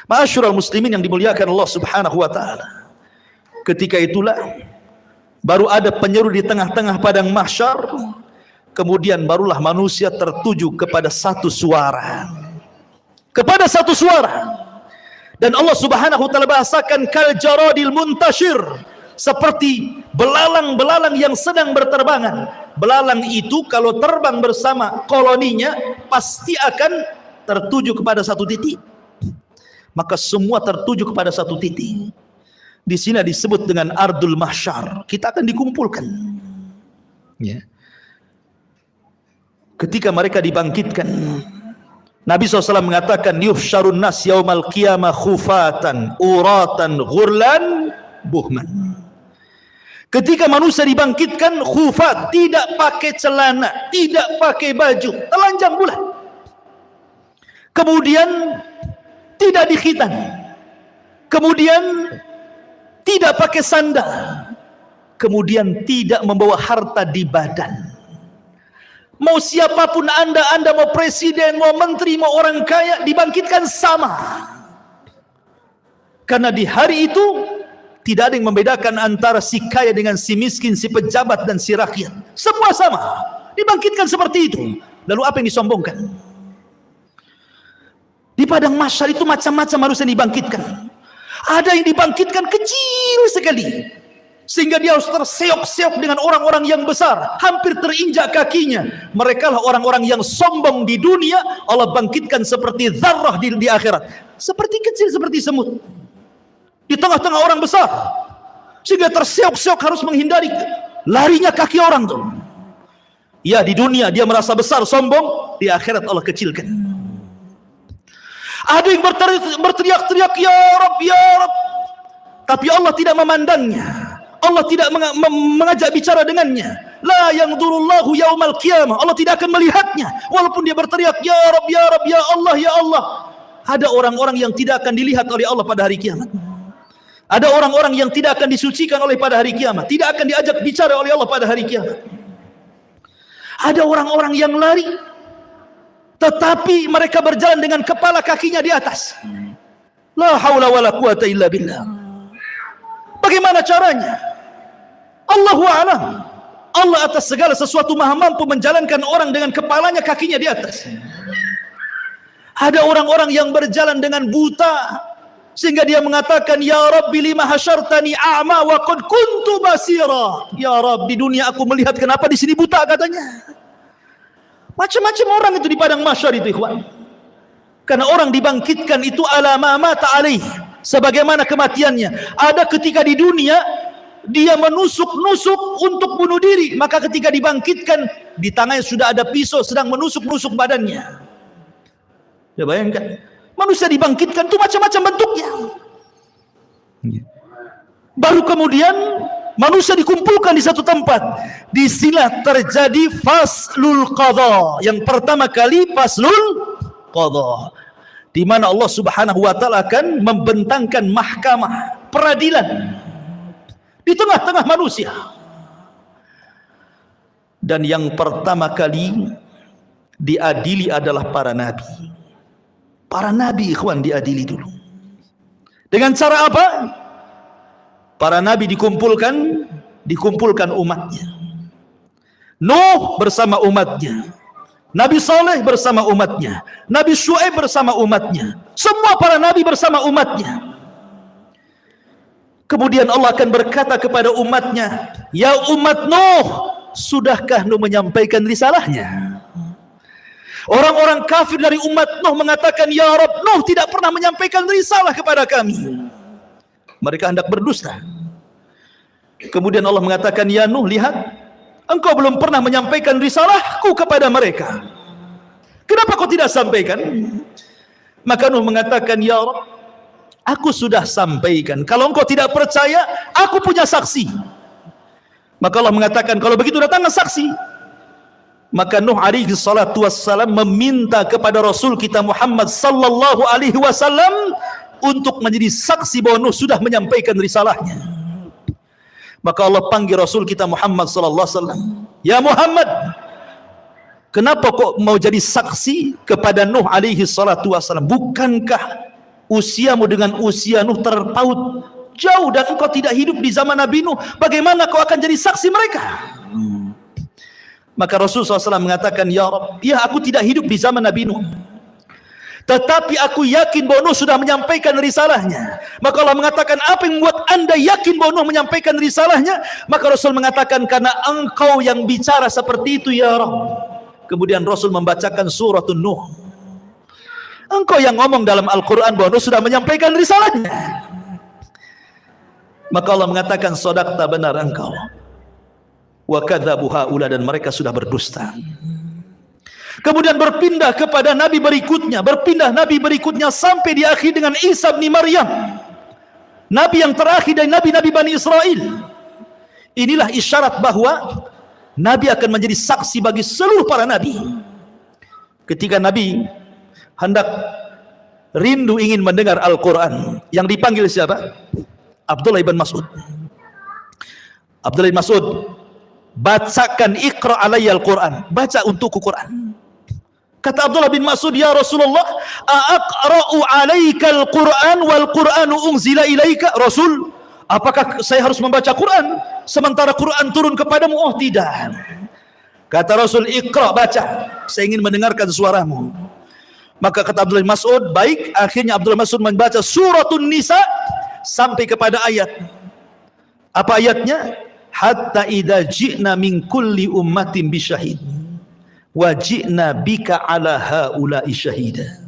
Ma'asyiral muslimin yang dimuliakan Allah Subhanahu wa taala, ketika itulah baru ada penyeru di tengah-tengah padang mahsyar, kemudian barulah manusia tertuju kepada satu suara, dan Allah Subhanahu wa taala bahasakan kal jaradil muntashir, seperti belalang-belalang yang sedang berterbangan. Belalang itu kalau terbang bersama koloninya pasti akan tertuju kepada satu titik. Maka semua tertuju kepada satu titik. Di sini disebut dengan ardul mahsyar. Kita akan dikumpulkan. Ya. Ketika mereka dibangkitkan, Nabi SAW mengatakan, yuhsyarun nas yaumal qiyamah khufatan, uratan, ghurlan, buhman. Ketika manusia dibangkitkan khufat, tidak pakai celana, tidak pakai baju, telanjang bulat. Kemudian tidak dikhitan. Kemudian tidak pakai sandal. Kemudian tidak membawa harta di badan. Mau siapapun anda mau presiden, mau menteri, mau orang kaya, dibangkitkan sama. Karena di hari itu tidak ada yang membedakan antara si kaya dengan si miskin, si pejabat dan si rakyat. Semua sama. Dibangkitkan seperti itu. Lalu apa yang disombongkan? Di padang mahsyar itu macam-macam harus yang dibangkitkan. Ada yang dibangkitkan kecil sekali, sehingga dia harus terseok-seok dengan orang-orang yang besar, hampir terinjak kakinya. Mereka lah orang-orang yang sombong di dunia. Allah bangkitkan seperti zarrah di akhirat, seperti kecil, seperti semut di tengah-tengah orang besar, sehingga terseok-seok harus menghindari larinya kaki orang tuh. Ya, di dunia dia merasa besar, sombong. Di akhirat Allah kecilkan. Ada yang berteriak-teriak, ya Rab, ya Rab, tapi Allah tidak memandangnya. Allah tidak mengajak bicara dengannya. La yanzurullahu yaumal qiyamah. Allah tidak akan melihatnya walaupun dia berteriak, ya Rab, ya Rab, ya Allah, ya Allah. Ada orang-orang yang tidak akan dilihat oleh Allah pada hari kiamat. Ada orang-orang yang tidak akan disucikan oleh pada hari kiamat, tidak akan diajak bicara oleh Allah pada hari kiamat. Ada orang-orang yang lari, tetapi mereka berjalan dengan kepala kakinya di atas. La haula wala quwata illa billah. Bagaimana caranya? Allahu a'lam. Allah atas segala sesuatu maha mampu menjalankan orang dengan kepalanya, kakinya di atas. Ada orang-orang yang berjalan dengan buta, sehingga dia mengatakan, ya Rabbi lima hasyartani a'ma wa qad kuntu basira. Ya Rabb, di dunia aku melihat, kenapa di sini buta, katanya. Macam-macam orang itu di padang mahsyar itu, ikhwan. Karena orang dibangkitkan itu ala ma mata alaih, sebagaimana kematiannya. Ada ketika di dunia dia menusuk-nusuk untuk bunuh diri, maka ketika dibangkitkan di tangannya sudah ada pisau sedang menusuk-nusuk badannya. Ya, bayangkan, manusia dibangkitkan itu macam-macam bentuknya. Baru kemudian manusia dikumpulkan di satu tempat. Disinilah terjadi faslul qadha. Yang pertama kali faslul qadha, di mana Allah Subhanahu wa taala akan membentangkan mahkamah peradilan di tengah-tengah manusia. Dan yang pertama kali diadili adalah para nabi. Para nabi, ikhwan, diadili dulu. Dengan cara apa? Para nabi dikumpulkan umatnya. Nuh bersama umatnya, Nabi Saleh bersama umatnya, Nabi Syuaib bersama umatnya, semua para nabi bersama umatnya. Kemudian Allah akan berkata kepada umatnya, ya umat Nuh, sudahkah Nuh menyampaikan risalahnya? Orang-orang kafir dari umat Nuh mengatakan, ya Rabb, Nuh tidak pernah menyampaikan risalah kepada kami. Mereka hendak berdusta. Kemudian Allah mengatakan, ya Nuh, lihat, engkau belum pernah menyampaikan risalahku kepada mereka. Kenapa kau tidak sampaikan? Maka Nuh mengatakan, ya Rabb, aku sudah sampaikan. Kalau engkau tidak percaya, aku punya saksi. Maka Allah mengatakan, kalau begitu datanglah saksi. Maka Nuh alaihi salatu wassalam meminta kepada Rasul kita Muhammad sallallahu alaihi wasallam untuk menjadi saksi bahwa Nuh sudah menyampaikan risalahnya. Maka Allah panggil Rasul kita Muhammad sallallahu alaihi wasallam, ya Muhammad, kenapa kok mau jadi saksi kepada Nuh alaihi salatu wassalam? Bukankah usiamu dengan usia Nuh terpaut jauh dan engkau tidak hidup di zaman Nabi Nuh? Bagaimana kau akan jadi saksi mereka? Maka Rasul SAW mengatakan, ya Rabb, ya aku tidak hidup di zaman Nabi Nuh, tetapi aku yakin bahwa Nuh sudah menyampaikan risalahnya. Maka Allah mengatakan, apa yang membuat anda yakin bahwa Nuh menyampaikan risalahnya? Maka Rasul mengatakan, karena engkau yang bicara seperti itu ya Rabb. Kemudian Rasul membacakan suratun Nuh. Engkau yang ngomong dalam Al-Quran bahwa Nuh sudah menyampaikan risalahnya. Maka Allah mengatakan, shadaqta, benar engkau. Wa kadzabu haula, dan mereka sudah berdusta. Kemudian berpindah kepada nabi berikutnya sampai di akhir dengan Isa bin Maryam, nabi yang terakhir dari nabi-nabi Bani Israel. Inilah isyarat bahwa nabi akan menjadi saksi bagi seluruh para nabi. Ketika nabi hendak rindu ingin mendengar Al-Quran, yang dipanggil siapa? Abdullah bin Mas'ud. Abdullah bin Mas'ud, bacakan, iqra alayya Al-Quran, baca untukku Quran. Kata Abdullah bin Mas'ud, ya Rasulullah, aqra'u alaika Al-Quran wal Quranu unzila ilaika? Rasul, apakah saya harus membaca Quran sementara Quran turun kepadamu? Oh tidak. Kata Rasul, iqra, baca, saya ingin mendengarkan suaramu. Maka kata Abdullah bin Mas'ud, baik. Akhirnya Abdullah bin Mas'ud membaca suratun Nisa sampai kepada ayat. Apa ayatnya? Hatta idza ji'na min kulli ummatin bisyahid wa ji'na bika ala haula'i syahida.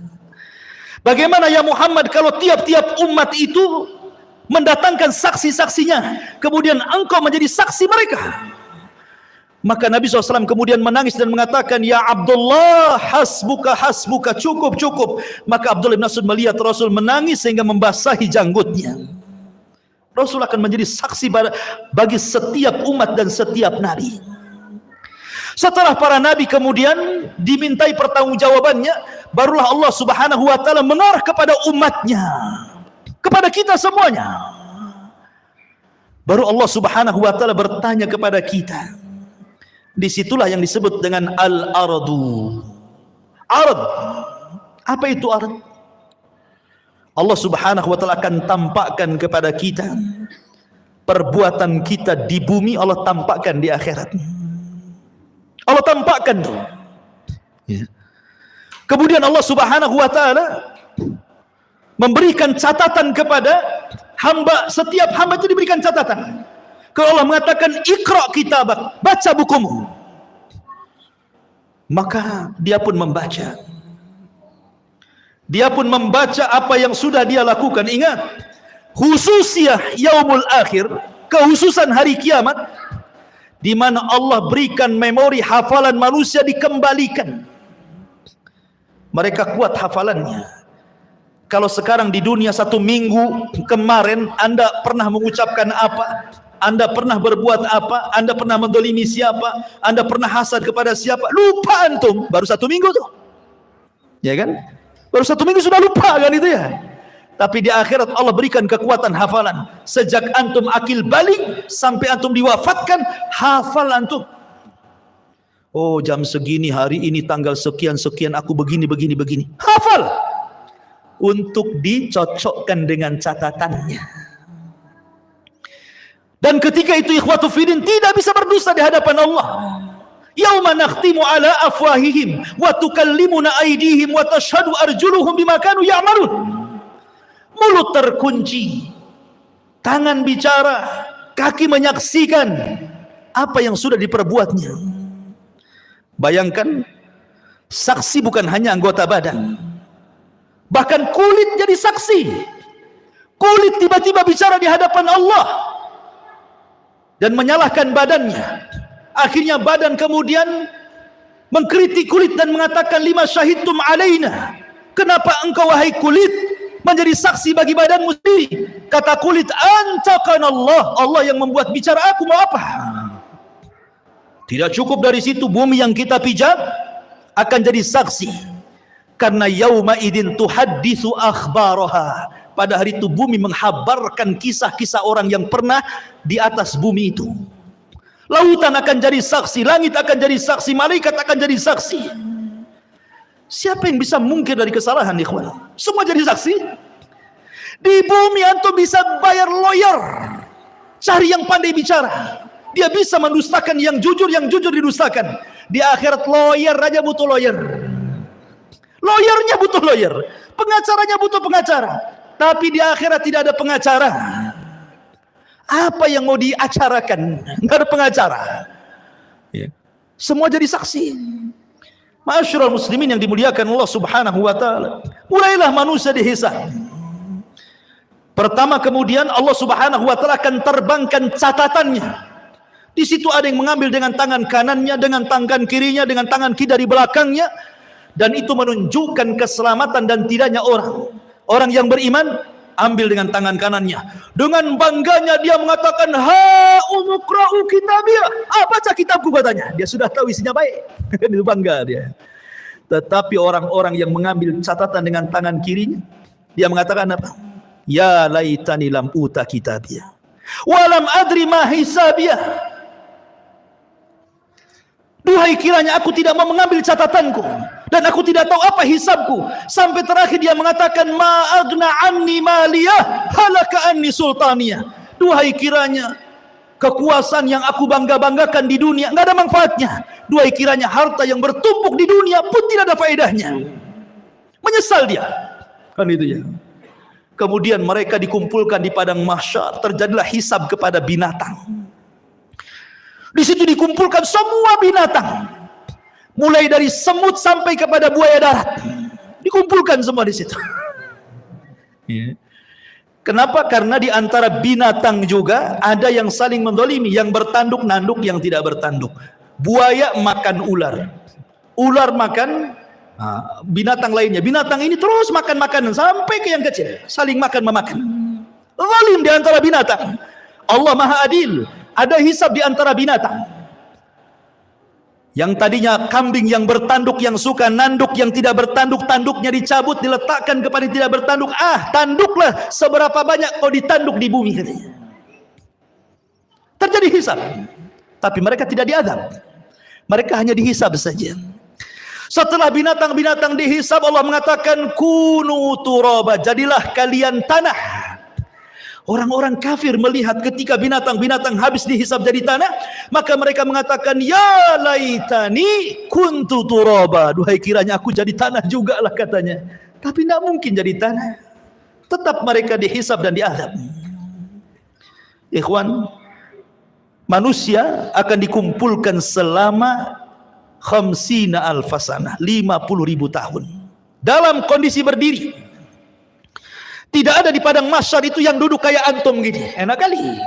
Bagaimana ya Muhammad kalau tiap-tiap umat itu mendatangkan saksi-saksinya, kemudian engkau menjadi saksi mereka? Maka Nabi SAW kemudian menangis dan mengatakan, ya Abdullah, hasbuka, hasbuka, cukup, cukup. Maka Abdullah bin Mas'ud melihat Rasul menangis sehingga membasahi janggutnya. Rasul akan menjadi saksi bagi setiap umat dan setiap nabi. Setelah para nabi kemudian dimintai pertanggungjawabannya, barulah Allah Subhanahu wa taala mengarah kepada umatnya, kepada kita semuanya. Baru Allah Subhanahu wa taala bertanya kepada kita. Disitulah yang disebut dengan al-ardu. Ard. Apa itu ard? Allah Subhanahu wa taala akan tampakkan kepada kita perbuatan kita di bumi, Allah tampakkan di akhirat. Allah tampakkan tuh. Ya. Kemudian Allah Subhanahu wa taala memberikan catatan kepada hamba, setiap hamba itu diberikan catatan. Kalau Allah mengatakan iqra kitabak, baca bukumu, maka dia pun membaca. Dia pun membaca apa yang sudah dia lakukan. Ingat, khususiyah yaumul akhir, kehususan hari kiamat, di mana Allah berikan memori hafalan manusia dikembalikan. Mereka kuat hafalannya. Kalau sekarang di dunia 1 minggu kemarin Anda pernah mengucapkan apa, Anda pernah berbuat apa, Anda pernah mendolimi siapa, Anda pernah hasad kepada siapa, lupa antum, baru 1 minggu tuh, ya kan? Baru 1 minggu sudah lupa kan itu ya. Tapi di akhirat Allah berikan kekuatan hafalan. Sejak antum akil balik sampai antum diwafatkan, hafal antum. Oh, jam segini hari ini tanggal sekian sekian aku begini begini begini. Hafal. Untuk dicocokkan dengan catatannya. Dan ketika itu ikhwatu fiddin tidak bisa berdusta di hadapan Allah. Yauma nakhtimu ala afwahihim wa tukallimuna aydihim wa tashhadu arjuluhum bima kanu ya'malun. Mulut terkunci, tangan bicara, kaki menyaksikan apa yang sudah diperbuatnya. Bayangkan, saksi bukan hanya anggota badan, bahkan kulit jadi saksi. Kulit tiba-tiba bicara di hadapan Allah dan menyalahkan badannya. Akhirnya badan kemudian mengkritik kulit dan mengatakan, lima syahidtum alaina, kenapa engkau wahai kulit menjadi saksi bagi badanmu sendiri? Kata kulit, antaqana Allah, Allah yang membuat bicara, aku mau apa? Tidak cukup dari situ, bumi yang kita pijat akan jadi saksi. Karena yauma idin tuhadditsu akhbaraha, pada hari itu bumi menghabarkan kisah-kisah orang yang pernah di atas bumi itu. Lautan akan jadi saksi, langit akan jadi saksi, malaikat akan jadi saksi. Siapa yang bisa mungkir dari kesalahan, ikhwan? Semua jadi saksi. Di bumi antum bisa bayar lawyer, cari yang pandai bicara. Dia bisa mendustakan yang jujur didustakan. Di akhirat lawyer aja butuh lawyer. Lawyernya butuh lawyer, pengacaranya butuh pengacara. Tapi di akhirat tidak ada pengacara. Apa yang mau diacarakan? Nggak ada pengacara. Semua jadi saksi. Ma'asyiral muslimin yang dimuliakan Allah Subhanahu wa taala. Mulailah manusia dihisab. Pertama, kemudian Allah Subhanahu wa taala akan terbangkan catatannya. Di situ ada yang mengambil dengan tangan kanannya, dengan tangan kirinya, dengan tangan kiri dari belakangnya, dan itu menunjukkan keselamatan dan tidaknya orang. Orang yang beriman ambil dengan tangan kanannya. Dengan bangganya dia mengatakan, "Ha umuqra'u kitabiyah." Baca kitabku katanya. Dia sudah tahu isinya baik. Itu bangga dia. Tetapi orang-orang yang mengambil catatan dengan tangan kirinya, dia mengatakan apa? Ya laitani lam uta kitabiyah wa lam adri ma hisabiyah. Duhai kiranya aku tidak mau mengambil catatanku dan aku tidak tahu apa hisabku. Sampai terakhir dia mengatakan, ma agna anni maliyah halaka anni sultaniyah. Duhai kiranya kekuasaan yang aku bangga-banggakan di dunia nggak ada manfaatnya. Duhai kiranya harta yang bertumpuk di dunia pun tidak ada faedahnya. Menyesal dia. Kan itu ya. Kemudian mereka dikumpulkan di padang mahsyar, terjadilah hisab kepada binatang. Di situ dikumpulkan semua binatang, mulai dari semut sampai kepada buaya darat, dikumpulkan semua di situ. Kenapa? Karena di antara binatang juga ada yang saling mendolimi, yang bertanduk nanduk, yang tidak bertanduk. Buaya makan ular, ular makan binatang lainnya. Binatang ini terus makan makanan sampai ke yang kecil, saling makan memakan. Zalim di antara binatang. Allah Maha Adil. Ada hisab di antara binatang. Yang tadinya kambing yang bertanduk, yang suka nanduk, yang tidak bertanduk, tanduknya dicabut, diletakkan kepada yang tidak bertanduk. Tanduklah seberapa banyak kau ditanduk di bumi katanya. Terjadi hisab. Tapi mereka tidak diazab. Mereka hanya dihisab saja. Setelah binatang-binatang dihisab, Allah mengatakan kunu turaba, jadilah kalian tanah. Orang-orang kafir melihat ketika binatang-binatang habis dihisab jadi tanah, maka mereka mengatakan, ya laitani kuntu turaba. Duhai kiranya aku jadi tanah juga lah katanya. Tapi tidak mungkin jadi tanah. Tetap mereka dihisab dan diazab. Ikhwan, manusia akan dikumpulkan selama 50 alfasanah, 50.000 tahun dalam kondisi berdiri. Tidak ada di padang mahsyar itu yang duduk kayak antum gini, enak kali.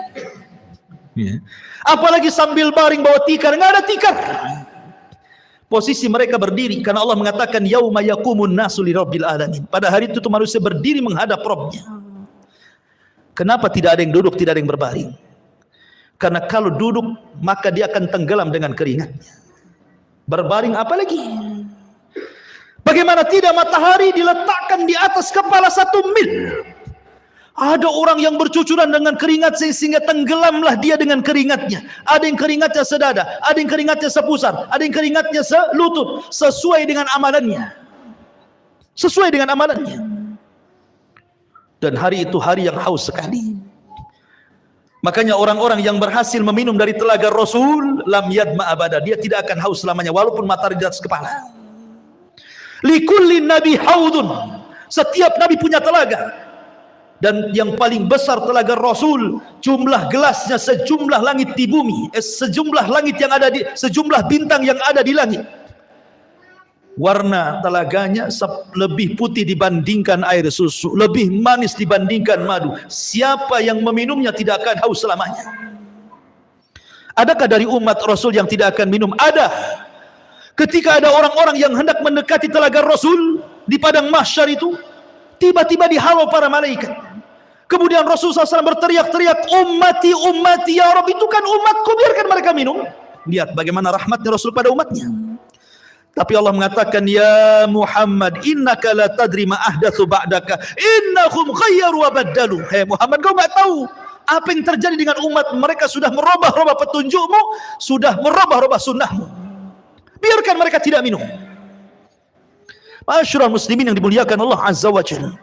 Apalagi sambil baring bawa tikar, nggak ada tikar. Posisi mereka berdiri karena Allah mengatakan yauma yaqumun nasu lirabbil alamin. Pada hari itu manusia berdiri menghadap Rabbnya. Kenapa tidak ada yang duduk, tidak ada yang berbaring? Karena kalau duduk maka dia akan tenggelam dengan keringatnya. Berbaring apalagi? Bagaimana tidak, matahari diletakkan di atas kepala 1 mil. Ada orang yang bercucuran dengan keringat sehingga tenggelamlah dia dengan keringatnya. Ada yang keringatnya sedada, ada yang keringatnya sepusar, ada yang keringatnya selutut, sesuai dengan amalannya. Sesuai dengan amalannya. Dan hari itu hari yang haus sekali. Makanya orang-orang yang berhasil meminum dari telaga Rasul, lam yadma abada, dia tidak akan haus selamanya walaupun matahari di atas kepala. Likulli nabi haudun, setiap nabi punya telaga, dan yang paling besar telaga Rasul, jumlah gelasnya sejumlah langit di bumi, sejumlah langit yang ada di, sejumlah bintang yang ada di langit. Warna telaganya lebih putih dibandingkan air susu, lebih manis dibandingkan madu. Siapa yang meminumnya tidak akan haus selamanya. Adakah dari umat Rasul yang tidak akan minum? Ada. Ketika ada orang-orang yang hendak mendekati telaga Rasul di padang mahsyar itu, tiba-tiba dihalau para malaikat. Kemudian Rasulullah SAW berteriak-teriak, ummati, ummati, ya Rabb, itu kan umatku, biarkan mereka minum. Lihat bagaimana rahmatnya Rasul pada umatnya. Tapi Allah mengatakan, ya Muhammad, innaka la tadri ma ahdatsu ba'daka, innahum khayyaru wa baddalu. Hai Muhammad, kau enggak tahu apa yang terjadi dengan umat mereka, sudah merubah-rubah petunjukmu, sudah merubah-rubah sunnahmu. Biarkan mereka tidak minum. Ma'asyiral muslimin yang dimuliakan Allah Azza wa Jalla.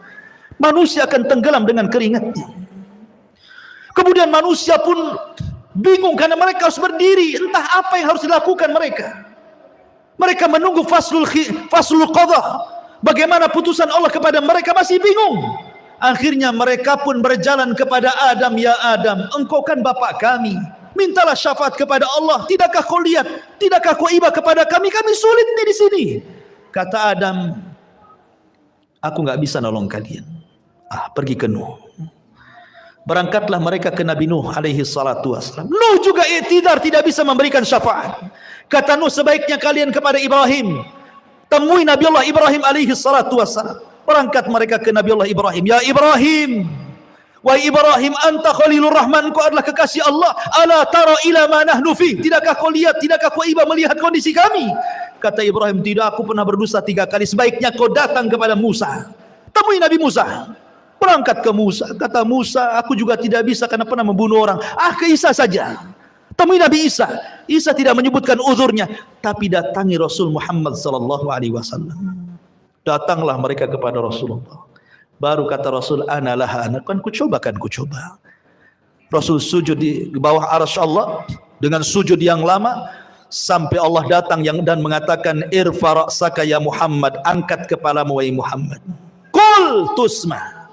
Manusia akan tenggelam dengan keringatnya. Kemudian manusia pun bingung karena mereka harus berdiri, entah apa yang harus dilakukan mereka. Mereka menunggu faslul qadha, Bagaimana putusan Allah kepada mereka, masih bingung. Akhirnya mereka pun berjalan kepada Adam, ya Adam, engkau kan bapak kami, mintalah syafaat kepada Allah. Tidakkah kau lihat, tidakkah kau iba kepada kami sulit nih di sini. Kata Adam, aku nggak bisa nolong kalian. Pergi ke Nuh. Berangkatlah mereka ke Nabi Nuh alaihi salatu wassalam. Nuh juga i'tidar, tidak bisa memberikan syafaat. Kata Nuh, sebaiknya kalian kepada Ibrahim, temui Nabi Allah Ibrahim alaihi salatu wassalam. Berangkat mereka ke Nabi Allah Ibrahim. Ya Ibrahim, wahai Ibrahim, anta Khalilur Rahman, kau adalah kekasih Allah. Ala tara ila ma nahnu fi, tidakkah kau lihat, tidakkah kau iba melihat kondisi kami? Kata Ibrahim, tidak, aku pernah berdosa 3 kali. Sebaiknya kau datang kepada Musa, temui Nabi Musa. Berangkat ke Musa. Kata Musa, aku juga tidak bisa karena pernah membunuh orang. Ke Isa saja. Temui Nabi Isa. Isa tidak menyebutkan uzurnya, tapi datangi Rasul Muhammad sallallahu alaihi wasallam. Datanglah mereka kepada Rasulullah. Baru kata Rasul, ana laha, kan ku coba. Rasul sujud di bawah arsy Allah dengan sujud yang lama, sampai Allah datang dan mengatakan, irfa ra'saka ya Muhammad, angkat kepalamu wahai Muhammad. Qul tusma,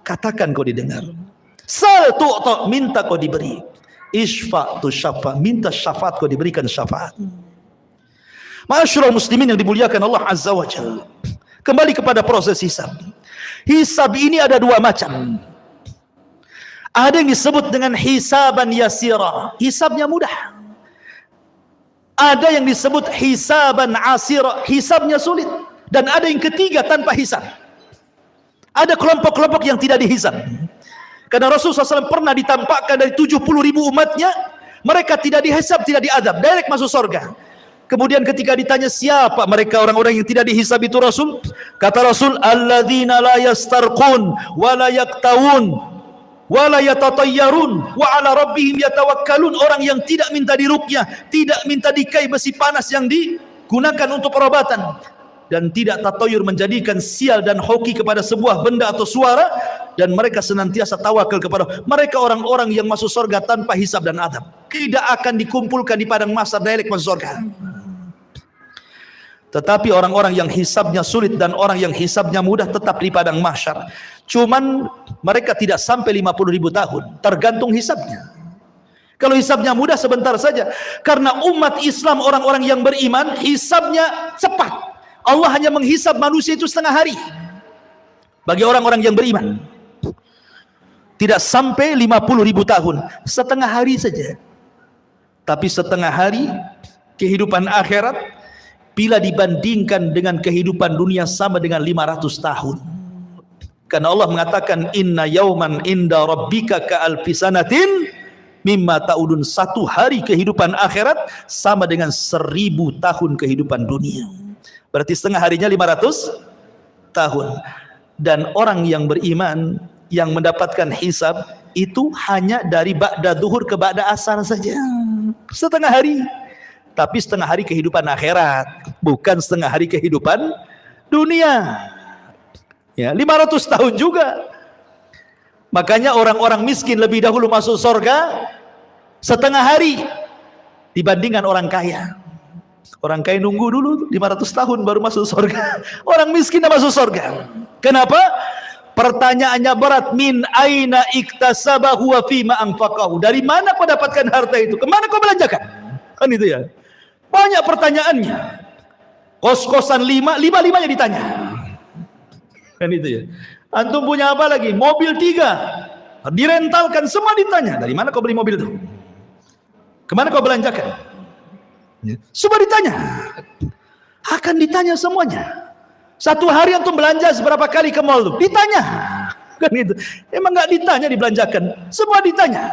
katakan kau didengar. Sal tu'ta, minta kau diberi. Isfa tu syafa, minta syafaat kau diberikan syafaat. Ma'asyiral muslimin yang dimuliakan Allah Azza wa Jalla. Kembali kepada proses hisab. Hisab ini ada 2 macam. Ada yang disebut dengan hisaban yasira, hisabnya mudah. Ada yang disebut hisaban asira, hisabnya sulit. Dan ada yang ketiga, tanpa hisab. Ada kelompok-kelompok yang tidak dihisab. Karena Rasulullah SAW pernah ditampakkan dari 70.000 umatnya, mereka tidak dihisab, tidak diadab, direct masuk surga. Kemudian ketika ditanya siapa mereka orang-orang yang tidak dihisab itu Rasul, kata Rasul, alladzina la yastarqun wa la yaktawun wa la yatatayyarun wa ala rabbihim yatawakkalun. Orang yang tidak minta diruqyah, tidak minta dikai besi panas yang digunakan untuk perobatan, dan tidak tatayur, menjadikan sial dan hoki kepada sebuah benda atau suara, dan mereka senantiasa tawakal kepada mereka. Orang-orang yang masuk surga tanpa hisab dan adab, tidak akan dikumpulkan di padang mahsyar, direct masuk surga. Tetapi orang-orang yang hisabnya sulit dan orang yang hisabnya mudah tetap di padang mahsyar. Cuman mereka tidak sampai 50.000 tahun, tergantung hisabnya. Kalau hisabnya mudah sebentar saja, karena umat Islam, orang-orang yang beriman, hisabnya cepat. Allah hanya menghisab manusia itu setengah hari. Bagi orang-orang yang beriman, tidak sampai 50.000 tahun, setengah hari saja. Tapi setengah hari kehidupan akhirat, bila dibandingkan dengan kehidupan dunia, sama dengan 500 tahun. Karena Allah mengatakan, inna yauman inda rabbika ka'alfi sanatin mimma ta'udun. 1 hari kehidupan akhirat sama dengan 1000 tahun kehidupan dunia. Berarti setengah harinya 500 tahun. Dan orang yang beriman yang mendapatkan hisab itu hanya dari ba'da zuhur ke ba'da asar saja, setengah hari. Tapi setengah hari kehidupan akhirat, bukan setengah hari kehidupan dunia. Ya, 500 tahun juga. Makanya orang-orang miskin lebih dahulu masuk surga setengah hari dibandingkan orang kaya. Orang kaya nunggu dulu 500 tahun baru masuk surga. Orang miskin dah masuk surga. Kenapa? Pertanyaannya berat. Min aina iktasabahu wa fima anfaqahu. Dari mana kau dapatkan harta itu? Kemana kau belanjakan? Kan itu ya. Banyak pertanyaannya. Kos-kosan 5-5-nya ditanya. Kan itu ya. Antum punya apa lagi? Mobil 3. Direntalkan, semua ditanya. Dari mana kau beli mobil itu? Kemana kau belanjakan? Semua ditanya. Akan ditanya semuanya. 1 hari antum belanja seberapa kali ke mall tuh? Ditanya. Kan itu. Emang nggak ditanya dibelanjakan? Semua ditanya.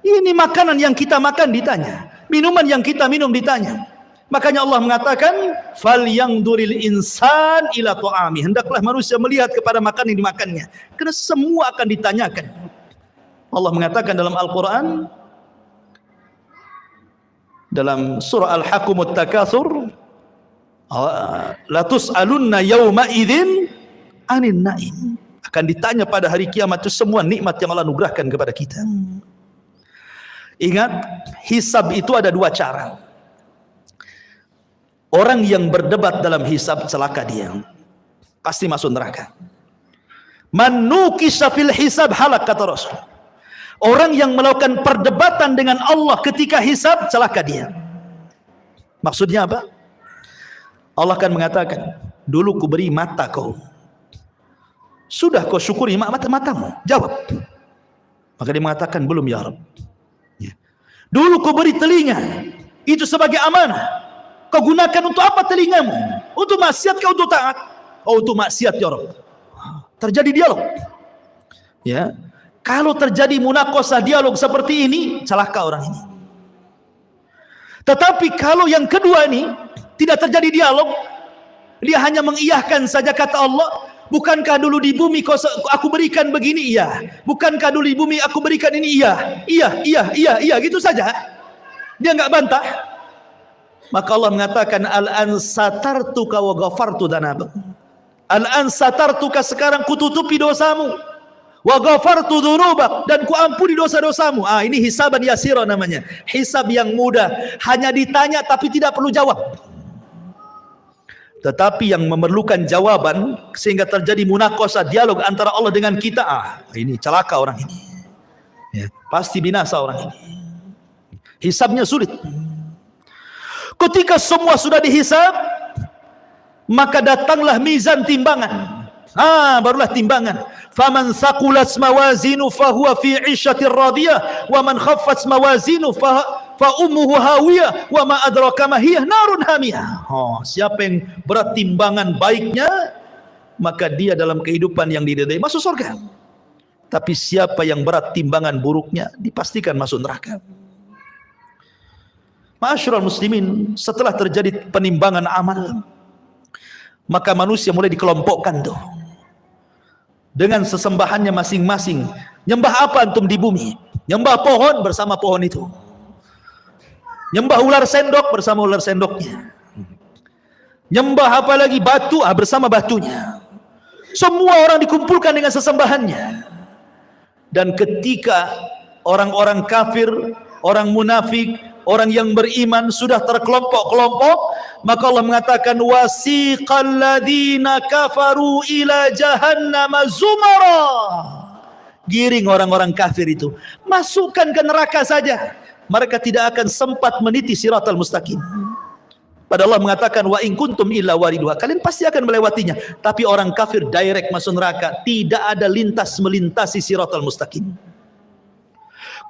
Ini makanan yang kita makan ditanya. Minuman yang kita minum ditanya. Makanya Allah mengatakan, falyangduril insan ila ta'ami. Hendaklah manusia melihat kepada makanan yang dimakannya. Karena semua akan ditanyakan. Allah mengatakan dalam Al-Quran, dalam surah Al-Hakumut Takatsur, la tus'alunna yawma idzin 'anil na'im. Akan ditanya pada hari kiamat itu semua nikmat yang Allah anugerahkan kepada kita. Ingat, hisab itu ada 2 cara. Orang yang berdebat dalam hisab celaka dia. pasti masuk neraka. Man nukisha fil hisab halak, kata Rasul. Orang yang melakukan perdebatan dengan Allah ketika hisab, celaka dia. Maksudnya apa? Allah akan mengatakan, dulu ku beri mata kau, sudah kau syukuri matamu? Jawab. Maka dia mengatakan, belum ya Rabb. Dulu kau beri telinga, itu sebagai amanah. Kau gunakan untuk apa telingamu? Untuk maksiat kau untuk taat? Oh, untuk maksiat ya Rabb. Terjadi dialog. Ya, kalau terjadi munakosah dialog seperti ini, celaka orang ini. Tetapi kalau yang kedua ini tidak terjadi dialog, dia hanya mengiyahkan saja kata Allah. Bukankah dulu di bumi aku berikan begini? Iya. Bukankah dulu di bumi aku berikan ini? Iya. Iya, gitu saja. Dia enggak bantah. Maka Allah mengatakan, al-an satartuka wa ghafartu dzanabak. Al-an satartuka, sekarang kututupi dosamu. Wa ghafartu dzunubak, dan ku ampuni dosa-dosamu. Ini hisaban yasira namanya. Hisab yang mudah, hanya ditanya tapi tidak perlu jawab. Tetapi yang memerlukan jawaban sehingga terjadi munakosah dialog antara Allah dengan kita, ini celaka orang ini. Ya, pasti binasa orang ini. Hisabnya sulit. Ketika semua sudah dihisab, maka datanglah mizan timbangan. Barulah timbangan. Faman thaqulat mawazinu fahuwa fi 'ishatir radiyah wa man khaffat mawazinu fa ummuhu hawiyah wa ma adraka ma hiya narun hamiyah. Siapa yang berat timbangan baiknya, maka dia dalam kehidupan yang diridai masuk surga. Tapi siapa yang berat timbangan buruknya, dipastikan masuk neraka. Ma'asyiral muslimin, setelah terjadi penimbangan amal, maka manusia mulai dikelompokkan tuh dengan sesembahannya masing-masing. Nyembah apa antum di bumi? Nyembah pohon, bersama pohon itu. Nyembah ular sendok, bersama ular sendoknya. Nyembah apa lagi? Batu, bersama batunya. Semua orang dikumpulkan dengan sesembahannya. Dan ketika orang-orang kafir, orang munafik, orang yang beriman sudah terkelompok-kelompok, maka Allah mengatakan, wasiqal ladzina kafaru ila jahannam zumara. Giring orang-orang kafir itu, masukkan ke neraka saja. Mereka tidak akan sempat meniti siratal mustaqim. Padahal Allah mengatakan, wa in kuntum illa wariduha, kalian pasti akan melewatinya. Tapi orang kafir direct masuk neraka, tidak ada lintas melintasi siratal mustaqim.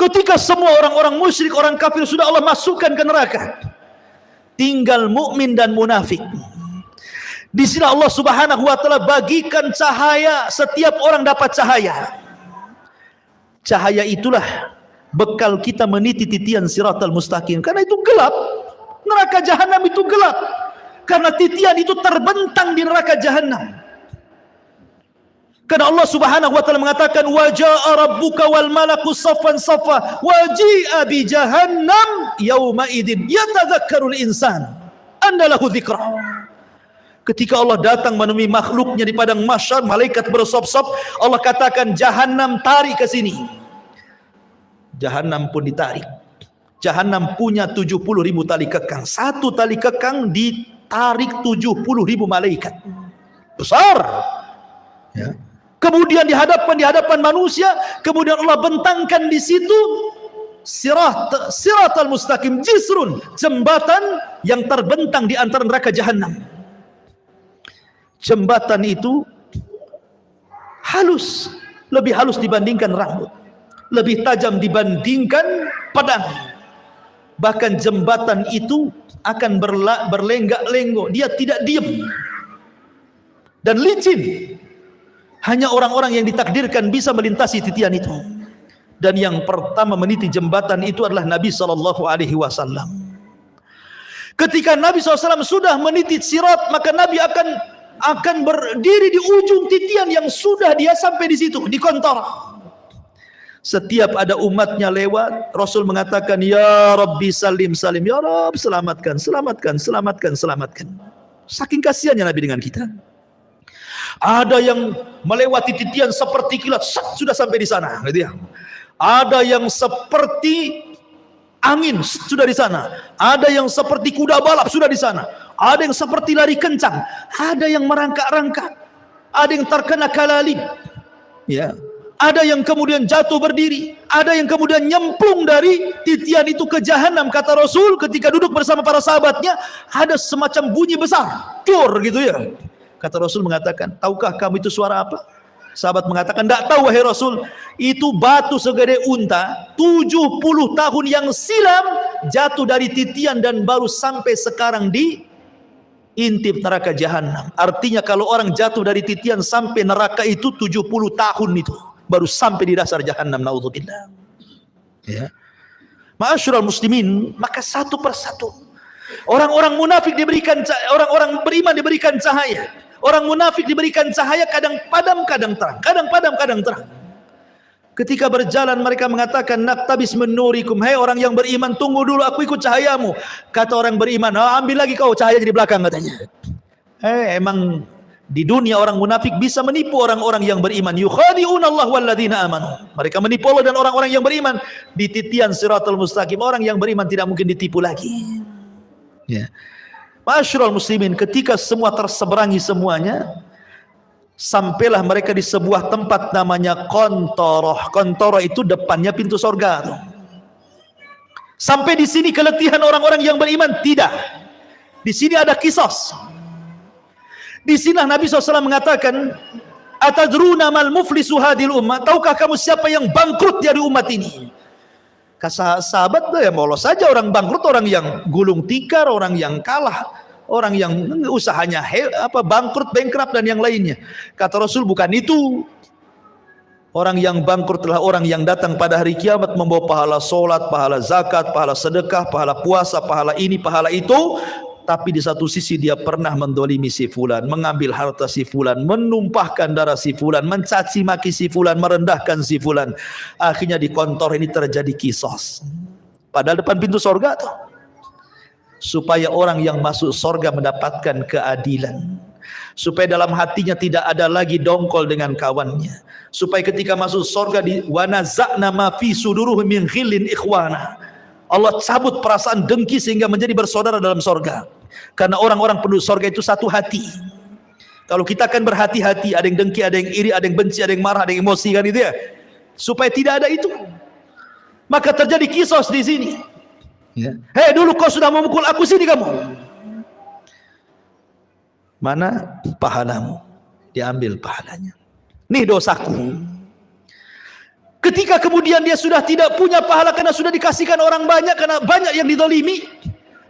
Ketika semua orang-orang musyrik, orang kafir sudah Allah masukkan ke neraka, tinggal mukmin dan munafik. Di sini Allah Subhanahu wa taala bagikan cahaya, setiap orang dapat cahaya. Cahaya itulah bekal kita meniti titian siratal mustaqim. Karena itu gelap. Neraka jahanam itu gelap. Karena titian itu terbentang di neraka jahanam. Karena Allah Subhanahu wa taala mengatakan, wa jaa rabbuka wal malaku saffan saffa wa ji'a bi jahannam yauma idzin yatadzakkarul insan anna lahu dzikra. Ketika Allah datang menemui makhluknya di padang mahsyar, malaikat bersop-sop, Allah katakan, jahanam tarik ke sini. Jahanam pun ditarik. Jahanam punya 70.000 tali kekang. Satu tali kekang ditarik 70.000 malaikat. Besar. Ya. Kemudian di hadapan manusia, kemudian Allah bentangkan di situ siratal mustaqim, jisrun, jembatan yang terbentang di antara neraka jahanam. Jembatan itu halus, lebih halus dibandingkan rambut, lebih tajam dibandingkan pedang. Bahkan jembatan itu akan berlenggak-lenggok, dia tidak diam dan licin. Hanya orang-orang yang ditakdirkan bisa melintasi titian itu. Dan yang pertama meniti jembatan itu adalah Nabi SAW. Ketika Nabi SAW sudah meniti sirat, maka Nabi akan berdiri di ujung titian yang sudah dia sampai di situ, di kontara. Setiap ada umatnya lewat, Rasul mengatakan, ya Rabbi salim salim, ya Rabb selamatkan, selamatkan, selamatkan, selamatkan. Saking kasihannya Nabi dengan kita. Ada yang melewati titian seperti kilat, sudah sampai di sana, gitu ya. Ada yang seperti angin, sudah di sana. Ada yang seperti kuda balap, sudah di sana. Ada yang seperti lari kencang. Ada yang merangkak-rangkak. ada yang terkena kalalib, ya. Ada yang kemudian jatuh berdiri, ada yang kemudian nyemplung dari titian itu ke jahanam. Kata Rasul ketika duduk bersama para sahabatnya, ada semacam bunyi besar, tur gitu ya. Kata Rasul mengatakan, tahukah kamu itu suara apa? Sahabat mengatakan, tidak tahu wahai Rasul. Itu batu segede unta 70 tahun yang silam jatuh dari titian dan baru sampai sekarang di intip neraka jahanam. Artinya kalau orang jatuh dari titian sampai neraka itu 70 tahun itu baru sampai di dasar jahanam. Naudzubillah. Ya. Ma'asyiral muslimin, maka satu persatu orang-orang munafik diberikan, orang-orang beriman diberikan cahaya. Orang munafik diberikan cahaya, kadang padam, kadang terang, kadang padam, kadang terang. Ketika berjalan mereka mengatakan, naktabis min nurikum, hai orang yang beriman, tunggu dulu, aku ikut cahayamu. Kata orang beriman, ambil lagi kau cahaya di belakang, katanya. Emang di dunia orang munafik bisa menipu orang-orang yang beriman. Yukhadi'un Allah walladzina amanu. Mereka menipu Allah dan orang-orang yang beriman. Di titian siratal mustaqim, orang yang beriman tidak mungkin ditipu lagi. Ya. Ma'asyiral muslimin, ketika semua terseberangi semuanya, sampailah mereka di sebuah tempat namanya Qantoroh. Qantoroh itu depannya pintu surga. Sampai di sini keletihan orang-orang yang beriman? Tidak. Di sini ada kisos. Di sini Nabi SAW mengatakan, atadruna mal muflisu hadil ummah, tahukah kamu siapa yang bangkrut dari umat ini? Kata sahabat, ya Allah saja orang bangkrut, orang yang gulung tikar, orang yang kalah, orang yang usahanya bangkrut, bankrupt dan yang lainnya. Kata Rasul, bukan itu. Orang yang bangkrut adalah orang yang datang pada hari kiamat membawa pahala solat, pahala zakat, pahala sedekah, pahala puasa, pahala ini, pahala itu. Tapi di satu sisi dia pernah mendolimi si fulan, mengambil harta si fulan, menumpahkan darah si fulan, mencaci maki si fulan, merendahkan si fulan. Akhirnya di kantor ini terjadi kisos. Padahal depan pintu surga tuh. Supaya orang yang masuk surga mendapatkan keadilan. Supaya dalam hatinya tidak ada lagi dongkol dengan kawannya. Supaya ketika masuk surga di wanaza'na ma fi suduruhum min ghillin ikhwana. Allah cabut perasaan dengki sehingga menjadi bersaudara dalam surga. Karena orang-orang penduduk surga itu satu hati. Kalau kita akan berhati-hati, ada yang dengki, ada yang iri, ada yang benci, ada yang marah, ada yang emosi, kan itu ya. Supaya tidak ada itu, maka terjadi kisos di sini. Ya. Hei, dulu kau sudah memukul aku, sini kamu. Mana pahalamu? Diambil pahalanya. Nih dosaku. Ketika kemudian dia sudah tidak punya pahala karena sudah dikasihkan orang banyak, karena banyak yang didolimi,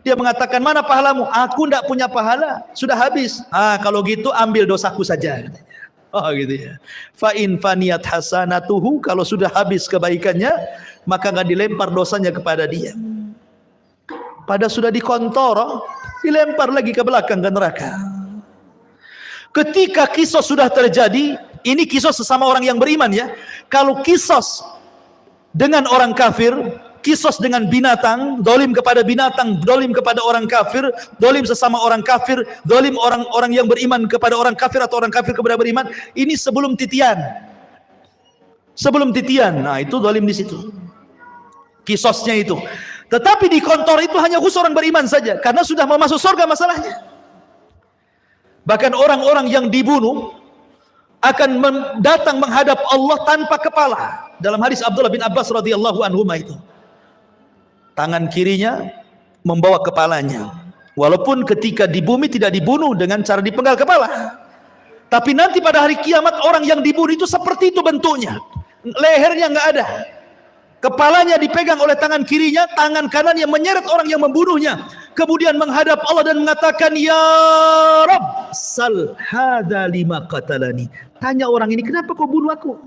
dia mengatakan, mana pahalamu? Aku tidak punya pahala, sudah habis. Kalau gitu ambil dosaku saja, katanya. Oh gitu ya. Fa in faniyat hasanatuhu, kalau sudah habis kebaikannya, maka nggak dilempar dosanya kepada dia. Pada sudah dikontor, dilempar lagi ke belakang ke neraka. Ketika kisos sudah terjadi, ini kisos sesama orang yang beriman ya. Kalau kisos dengan orang kafir, kisos dengan binatang, dolim kepada binatang, dolim kepada orang kafir, dolim sesama orang kafir, dolim orang-orang yang beriman kepada orang kafir atau orang kafir kepada beriman, ini sebelum titian. Sebelum titian, nah itu dolim di situ. Kisosnya itu. Tetapi di kantor itu hanya khusus orang beriman saja, karena sudah mau masuk surga masalahnya. Bahkan orang-orang yang dibunuh akan datang menghadap Allah tanpa kepala. Dalam hadis Abdullah bin Abbas radhiyallahu anhu itu, tangan kirinya membawa kepalanya. Walaupun ketika di bumi tidak dibunuh dengan cara dipenggal kepala, tapi nanti pada hari kiamat orang yang dibunuh itu seperti itu bentuknya. Lehernya nggak ada, kepalanya dipegang oleh tangan kirinya, tangan kanannya menyeret orang yang membunuhnya, kemudian menghadap Allah dan mengatakan, ya Rabb, sal hadza lima qatalani. Tanya orang ini, kenapa kau bunuh aku?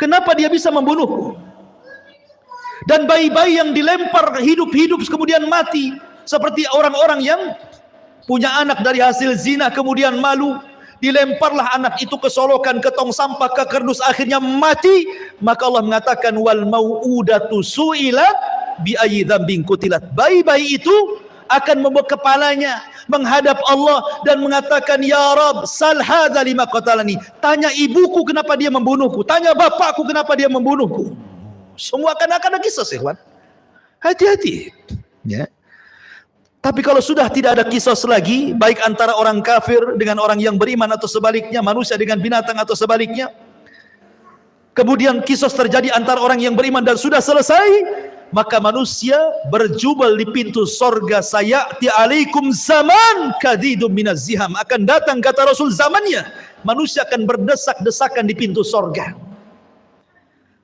Kenapa dia bisa membunuhku? Dan bayi-bayi yang dilempar hidup-hidup kemudian mati, seperti orang-orang yang punya anak dari hasil zina kemudian malu, dilemparlah anak itu ke solokan, ke tong sampah, ke kerdus, akhirnya mati. Maka Allah mengatakan, wal mau'udatu su'ilat bi ayyi dzambin qutilat. Bayi-bayi itu akan membawa kepalanya menghadap Allah dan mengatakan, ya Rabb, sal hadza lima qatalani. Tanya ibuku kenapa dia membunuhku, tanya bapakku kenapa dia membunuhku. Semua akan ada kisah, ikhwan. Hati-hati. Ya. Tapi kalau sudah tidak ada kisos lagi, baik antara orang kafir dengan orang yang beriman atau sebaliknya, manusia dengan binatang atau sebaliknya, kemudian kisos terjadi antara orang yang beriman dan sudah selesai, maka manusia berjubel di pintu sorga. Sayati alaikum zaman kadidum minaz ziham. Akan datang, kata Rasul, zamannya manusia akan berdesak-desakan di pintu sorga.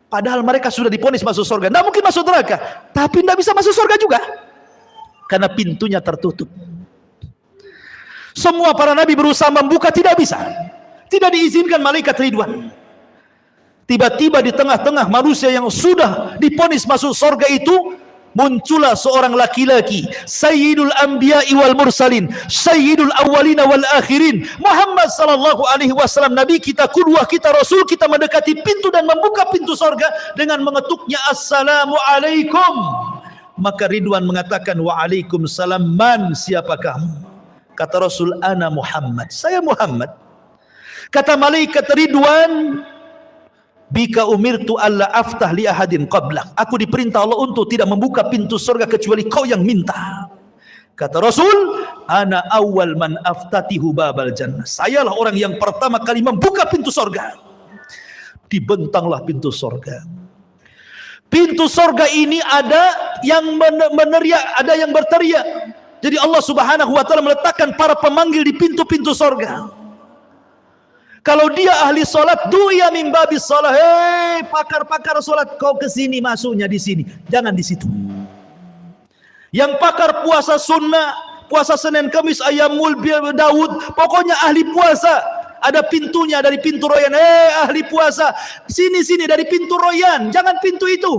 Padahal mereka sudah diponis masuk sorga, tidak mungkin masuk neraka, tapi tidak bisa masuk sorga juga karena pintunya tertutup. Semua para nabi berusaha membuka, tidak bisa, tidak diizinkan malaikat Ridwan. Tiba-tiba di tengah-tengah manusia yang sudah diponis masuk sorga itu, muncullah seorang laki-laki, Sayyidul Anbiya'i wal Mursalin, Sayyidul Awwalina wal Akhirin, Muhammad sallallahu alaihi wasallam, Nabi kita, qudwah kita, Rasul kita, mendekati pintu dan membuka pintu sorga dengan mengetuknya, Assalamualaikum. Maka Ridwan mengatakan, Waalaikumsalam. Man, siapa kamu? Kata Rasul, ana Muhammad, saya Muhammad. Kata malaikat Ridwan, bika umirtu alla aftah li ahadin qablak. Aku diperintah Allah untuk tidak membuka pintu surga kecuali kau yang minta. Kata Rasul, ana awal man aftatihu babal jannah. Sayalah orang yang pertama kali membuka pintu surga. Dibentanglah pintu surga. Pintu surga ini ada yang meneriak, ada yang berteriak. Jadi Allah Subhanahu wa taala meletakkan para pemanggil di pintu-pintu surga. Kalau dia ahli salat, du'a min babis salat. Hei, pakar-pakar salat, kau ke sini, masuknya di sini, jangan di situ. Yang pakar puasa sunnah, puasa Senin Kamis, Ayyamul Daud, pokoknya ahli puasa, ada pintunya dari pintu royan. Hei, ahli puasa, sini dari pintu royan, jangan pintu itu.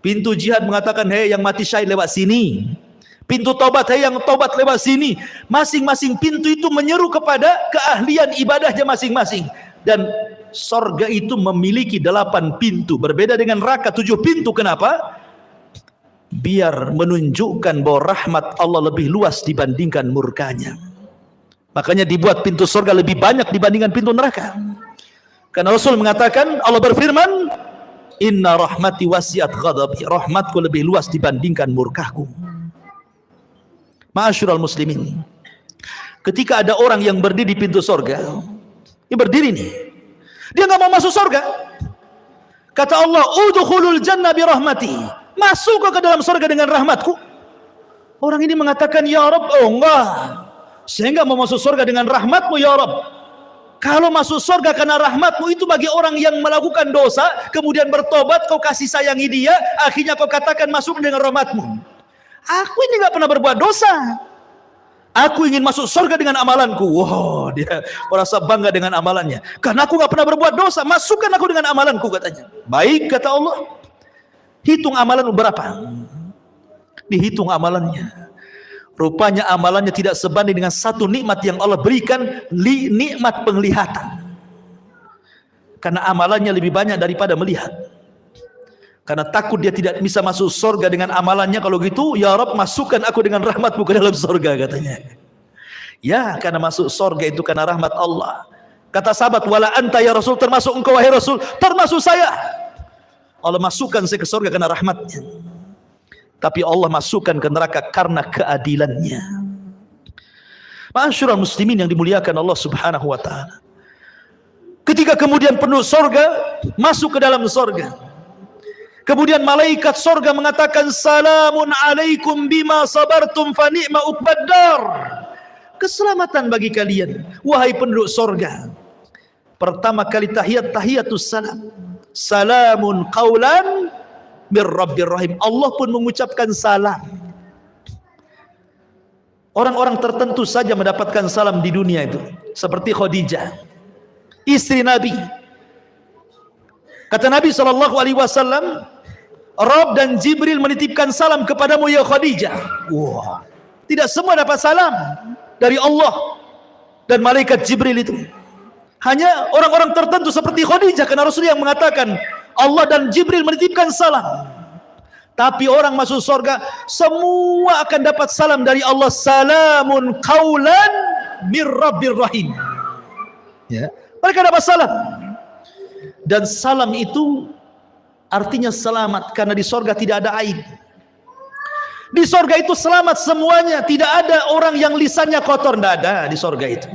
Pintu jihad mengatakan, hei yang mati syahid lewat sini. Pintu taubat, hei yang taubat lewat sini. Masing-masing pintu itu menyeru kepada keahlian ibadahnya masing-masing. Dan sorga itu memiliki 8 pintu, berbeda dengan neraka 7 pintu. Kenapa? Biar menunjukkan bahwa rahmat Allah lebih luas dibandingkan murkanya. Makanya dibuat pintu sorga lebih banyak dibandingkan pintu neraka. Karena Rasul mengatakan, Allah berfirman, inna rahmati wasi'at ghadabi, rahmatku lebih luas dibandingkan murkahku. Ma'asyiral muslimin, ketika ada orang yang berdiri di pintu sorga, dia berdiri nih, dia nggak mau masuk sorga. Kata Allah, udkhulul jannah bi rahmati, masuk ke dalam sorga dengan rahmatku. Orang ini mengatakan, ya Rabb, oh enggak, saya nggak mau masuk sorga dengan rahmatmu ya Rabb. Kalau masuk sorga karena rahmatmu itu bagi orang yang melakukan dosa, kemudian bertobat, kau kasih sayangi dia, akhirnya kau katakan masuk dengan rahmatmu. Aku ini nggak pernah berbuat dosa. Aku ingin masuk surga dengan amalanku. Wow, dia merasa bangga dengan amalannya. Karena aku nggak pernah berbuat dosa, masukkan aku dengan amalanku, katanya. Baik, kata Allah. Hitung amalan berapa? Dihitung amalannya. Rupanya amalannya tidak sebanding dengan satu nikmat yang Allah berikan, nikmat penglihatan. Karena amalannya lebih banyak daripada melihat. Karena takut dia tidak bisa masuk surga dengan amalannya. Kalau gitu, ya Rabb, masukkan aku dengan rahmatmu ke dalam surga, katanya. Ya, karena masuk surga itu karena rahmat Allah. Kata sahabat, wala anta ya Rasul, termasuk engkau wahai Rasul, termasuk saya. Allah masukkan saya ke surga karena rahmatnya. Tapi Allah masukkan ke neraka karena keadilannya. Ma'asyiral muslimin yang dimuliakan Allah Subhanahu wa ta'ala. Ketika kemudian penduduk surga masuk ke dalam surga, kemudian malaikat sorga mengatakan, salamun alaikum bima sabartum fa ni'ma uqbaddar. Keselamatan bagi kalian, wahai penduduk sorga. Pertama kali tahiyatus salam. Salamun qaulan mir rabbir rahim. Allah pun mengucapkan salam. Orang-orang tertentu saja mendapatkan salam di dunia itu. Seperti Khadijah, istri Nabi. Kata Nabi SAW, Rabb dan Jibril menitipkan salam kepadamu ya Khadijah. Wah, tidak semua dapat salam dari Allah dan malaikat Jibril itu. Hanya orang-orang tertentu seperti Khadijah, karena Rasul yang mengatakan Allah dan Jibril menitipkan salam. Tapi orang masuk surga semua akan dapat salam dari Allah. Salamun qaulan mir rabbir rahim. Ya, mereka dapat salam. Dan salam itu artinya selamat, karena di sorga tidak ada aib. Di sorga itu selamat semuanya. Tidak ada orang yang lisannya kotor. Tidak ada di sorga itu.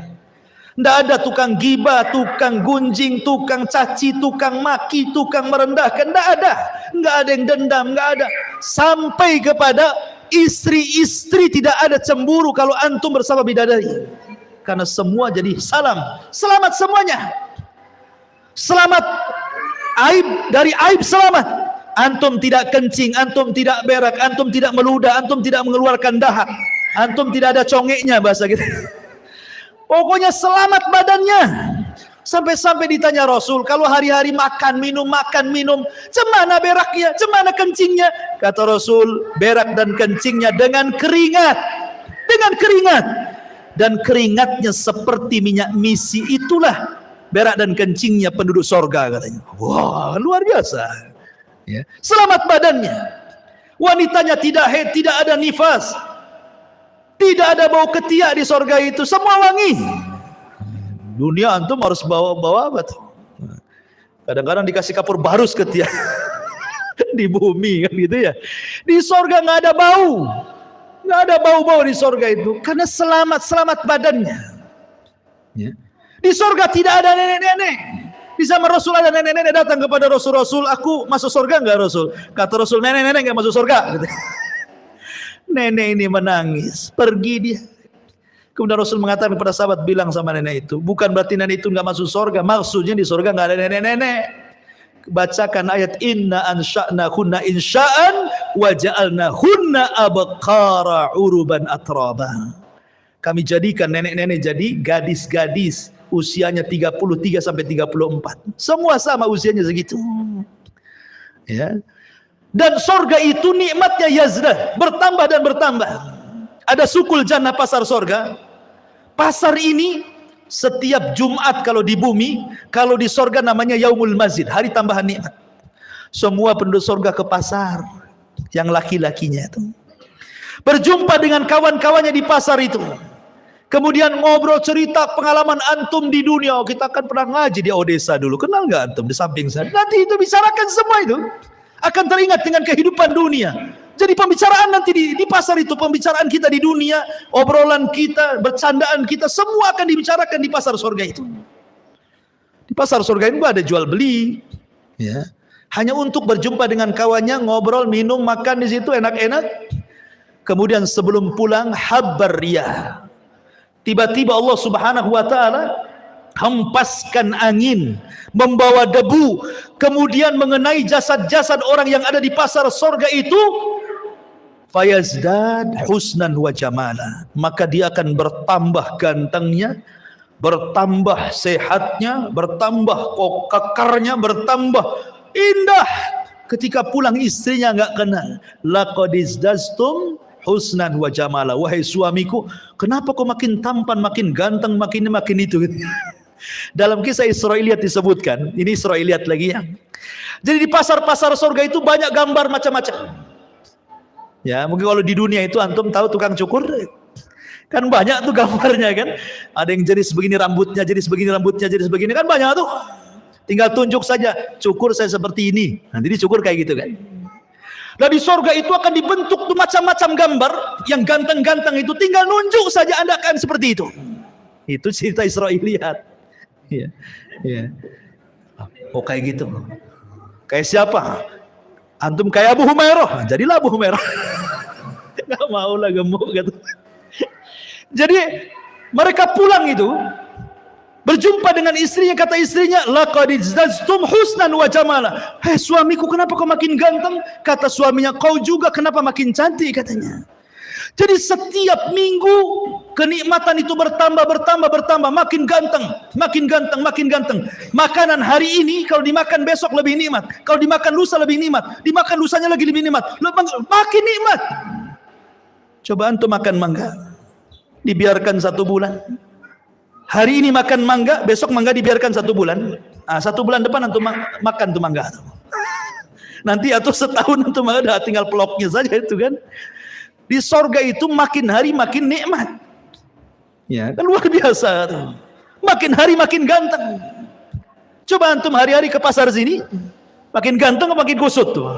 Tidak ada tukang gibah, tukang gunjing, tukang caci, tukang maki, tukang merendahkan. Tidak ada. Tidak ada yang dendam. Tidak ada. Sampai kepada istri-istri tidak ada cemburu kalau antum bersama bidadari. Karena semua jadi salam. Selamat semuanya. Selamat aib, dari aib selamat. Antum tidak kencing, antum tidak berak, antum tidak meludah, antum tidak mengeluarkan dahak, antum tidak ada congeknya bahasa kita. Pokoknya selamat badannya. Sampai-sampai ditanya Rasul, kalau hari-hari makan minum, cemana beraknya, cemana kencingnya? Kata Rasul, berak dan kencingnya dengan keringat. Dengan keringat. Dan keringatnya seperti minyak misi, itulah berak dan kencingnya penduduk sorga katanya. Wah, luar biasa. Ya. Selamat badannya. Wanitanya tidak haid, tidak ada nifas, tidak ada bau ketiak di sorga itu, semua wangi. Dunia antum harus bawa apa tuh? Kadang-kadang dikasih kapur barus ketiak di bumi kan gitu ya. Di sorga nggak ada bau, nggak ada bau-bau di sorga itu, karena selamat badannya. Ya. Di sorga tidak ada nenek-nenek. Di zaman Rasul ada nenek-nenek datang kepada Rasul, aku masuk surga enggak Rasul? Kata Rasul, nenek-nenek enggak masuk surga. Nenek ini menangis, pergi dia. Kemudian Rasul mengatakan kepada sahabat, bilang sama nenek itu, bukan berarti nenek itu enggak masuk surga, maksudnya di surga enggak ada nenek-nenek. Bacakan ayat inna ansha'na kunna insha'an wa ja'alna hunna abqara uruban atraba. Kami jadikan nenek-nenek jadi gadis-gadis usianya 33 sampai 34. Semua sama usianya segitu. Ya. Dan sorga itu nikmatnya yazdah, bertambah dan bertambah. Ada sukul jannah, pasar sorga. Pasar ini setiap Jumat kalau di bumi, kalau di sorga namanya Yaumul Mazid, hari tambahan nikmat. Semua penduduk sorga ke pasar, yang laki-lakinya itu. Berjumpa dengan kawan-kawannya di pasar itu. Kemudian ngobrol cerita pengalaman antum di dunia. Oh, kita kan pernah ngaji di Odessa dulu. Kenal nggak antum di samping sana? Nanti itu bicarakan semua itu. Akan teringat dengan kehidupan dunia. Jadi pembicaraan nanti di pasar itu, pembicaraan kita di dunia, obrolan kita, bercandaan kita, semua akan dibicarakan di pasar surga itu. Di pasar surga itu ada jual beli. Ya. Hanya untuk berjumpa dengan kawannya, ngobrol, minum, makan di situ enak-enak. Kemudian sebelum pulang, habbar riyah. Tiba-tiba Allah Subhanahu wa taala hempaskan angin, membawa debu, kemudian mengenai jasad-jasad orang yang ada di pasar sorga itu, fayazdad husnan wa jamala, maka dia akan bertambah gantengnya, bertambah sehatnya, bertambah kekarnya, bertambah indah. Ketika pulang istrinya nggak kenal, laqad izdastum husnan wa jamala, wahai suamiku, kenapa kau makin tampan, makin ganteng, makin itu. Dalam kisah Israiliyat disebutkan, ini Israiliyat lagi ya. Jadi di pasar-pasar surga itu banyak gambar macam-macam. Ya, mungkin kalau di dunia itu antum tahu tukang cukur, kan banyak tuh gambarnya kan. Ada yang jadi sebegini rambutnya, jadi sebegini rambutnya, jadi sebegini, kan banyak tuh. Tinggal tunjuk saja, cukur saya seperti ini. Nanti dicukur kayak gitu kan. Nah di sorga itu akan dibentuk tuh macam-macam gambar yang ganteng-ganteng itu, tinggal nunjuk saja Anda akan seperti itu. Itu cerita Israiliyat. Ya, ya. Oh kayak gitu. Kayak siapa? Antum kayak Abu Humairah, jadilah Abu Humairah. Gak mau lah gemuk gitu. Jadi mereka pulang itu, berjumpa dengan istrinya, kata istrinya, laqad izdaztum husnan wa jamala. Hei suamiku, kenapa kau makin ganteng? Kata suaminya, kau juga kenapa makin cantik, katanya. Jadi setiap minggu kenikmatan itu bertambah, makin ganteng, makin ganteng, makin ganteng. Makanan hari ini kalau dimakan besok lebih nikmat, kalau dimakan lusa lebih nikmat, dimakan lusanya lagi lebih nikmat, makin nikmat. Coba antum makan mangga, dibiarkan 1 bulan. Hari ini makan mangga, besok mangga dibiarkan 1 bulan. 1 bulan depan antum makan tuh mangga. Nanti atau setahun antum ada tinggal peloknya saja itu kan. Di sorga itu makin hari makin nikmat. Ya, kan luar biasa tuh. Makin hari makin ganteng. Coba antum hari-hari ke pasar sini, makin ganteng atau makin kusut tuh?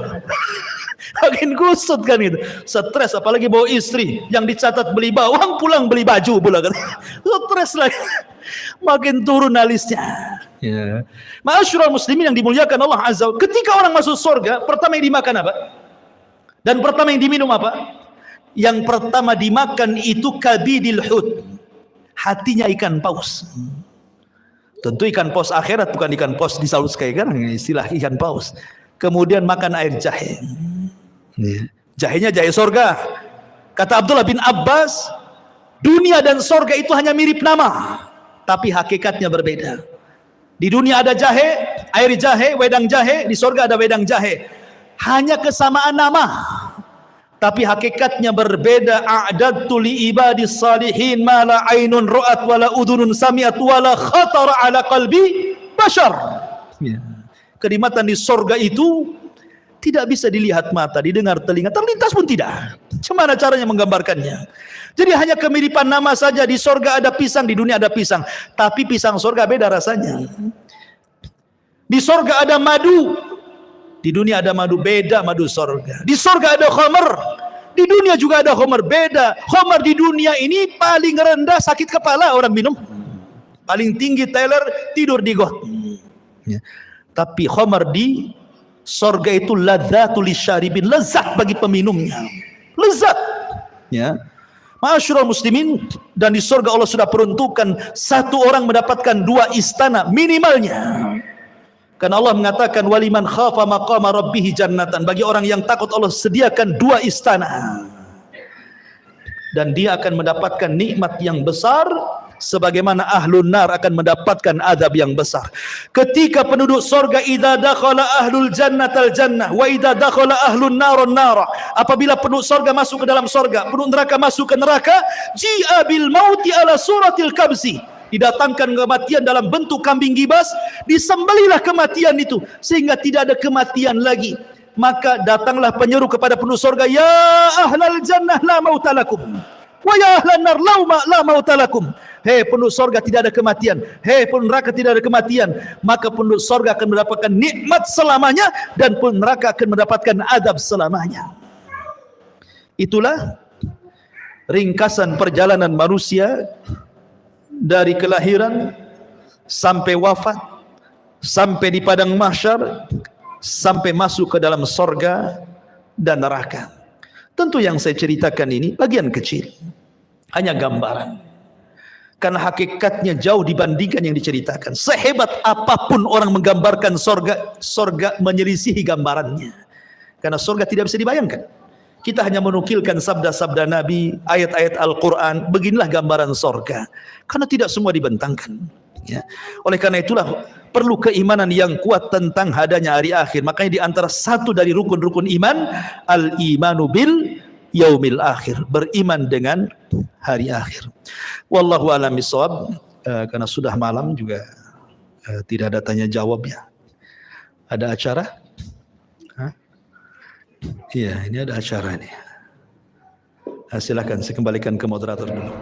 Makin kusut kan itu. Stres, apalagi bawa istri yang dicatat beli bawang, pulang beli baju pula kan. Stres lagi. Makin turun alisnya. Ya. Ma'asyiral muslimin yang dimuliakan Allah Azza wa Jalla, ketika orang masuk surga, pertama yang dimakan apa? Dan pertama yang diminum apa? Yang pertama dimakan itu kabidil hut. Hatinya ikan paus. Tentu ikan paus akhirat, bukan ikan paus di Salus kayak sekarang, istilah ikan paus. Kemudian makan air jahe. Jahenya jahe sorga. Kata Abdullah bin Abbas, dunia dan sorga itu hanya mirip nama, tapi hakikatnya berbeda. Di dunia ada jahe, air jahe, wedang jahe. Di sorga ada wedang jahe. Hanya kesamaan nama, tapi hakikatnya berbeda. A'dadtu li ibadis salihin ma la ainun ra'at wa la udhunun sami'at wa la khatara ala qalbi bashar. Kenikmatan di sorga itu tidak bisa dilihat mata, didengar telinga, terlintas pun tidak. Bagaimana caranya menggambarkannya? Jadi hanya kemiripan nama saja. Di sorga ada pisang, di dunia ada pisang. Tapi pisang sorga beda rasanya. Di sorga ada madu, di dunia ada madu, beda madu sorga. Di sorga ada khamar, di dunia juga ada khamar, beda. Khamar di dunia ini paling rendah sakit kepala orang minum, paling tinggi teler tidur di got. Tapi khamar di sorga itu ladzatul lisyaribin, lezat bagi peminumnya, lezat. Ya, ma'asyiral muslimin, dan di sorga Allah sudah peruntukkan satu orang mendapatkan 2 istana minimalnya. Karena Allah mengatakan waliman khafa maqama rabbih jannatan, bagi orang yang takut Allah sediakan 2 istana. Dan dia akan mendapatkan nikmat yang besar sebagaimana ahlun nar akan mendapatkan azab yang besar. Ketika penduduk sorga, idza dakhala ahlul jannatal jannah wa idza dakhala ahlun naron nara, apabila penduduk sorga masuk ke dalam sorga, penduduk neraka masuk ke neraka, ji'a bil mauti ala suratil kabsi, didatangkan kematian dalam bentuk kambing gibas, disembelihlah kematian itu sehingga tidak ada kematian lagi. Maka datanglah penyeru kepada penduduk sorga, ya ahlal jannah la mautalakum wa ya ahlan nar la mautalakum. Hei penduduk sorga, tidak ada kematian. Hei penduduk neraka, tidak ada kematian. Maka penduduk sorga akan mendapatkan nikmat selamanya, dan penduduk neraka akan mendapatkan azab selamanya. Itulah ringkasan perjalanan manusia dari kelahiran sampai wafat, sampai di padang mahsyar, sampai masuk ke dalam sorga dan neraka. Tentu yang saya ceritakan ini bagian kecil, hanya gambaran. Karena hakikatnya jauh dibandingkan yang diceritakan. Sehebat apapun orang menggambarkan sorga, sorga menyelisihi gambarannya. Karena sorga tidak bisa dibayangkan. Kita hanya menukilkan sabda-sabda Nabi, ayat-ayat Al-Quran. Beginilah gambaran sorga. Karena tidak semua dibentangkan. Ya. Oleh karena itulah perlu keimanan yang kuat tentang adanya hari akhir. Makanya di antara satu dari rukun-rukun iman, al-imanu bil yaumil akhir, beriman dengan hari akhir. Wallahu a'lam bishawab. Karena sudah malam juga tidak ada tanya jawab ya. Ada acara? Iya, ini ada acara nih. Silakan saya kembalikan ke moderator dulu.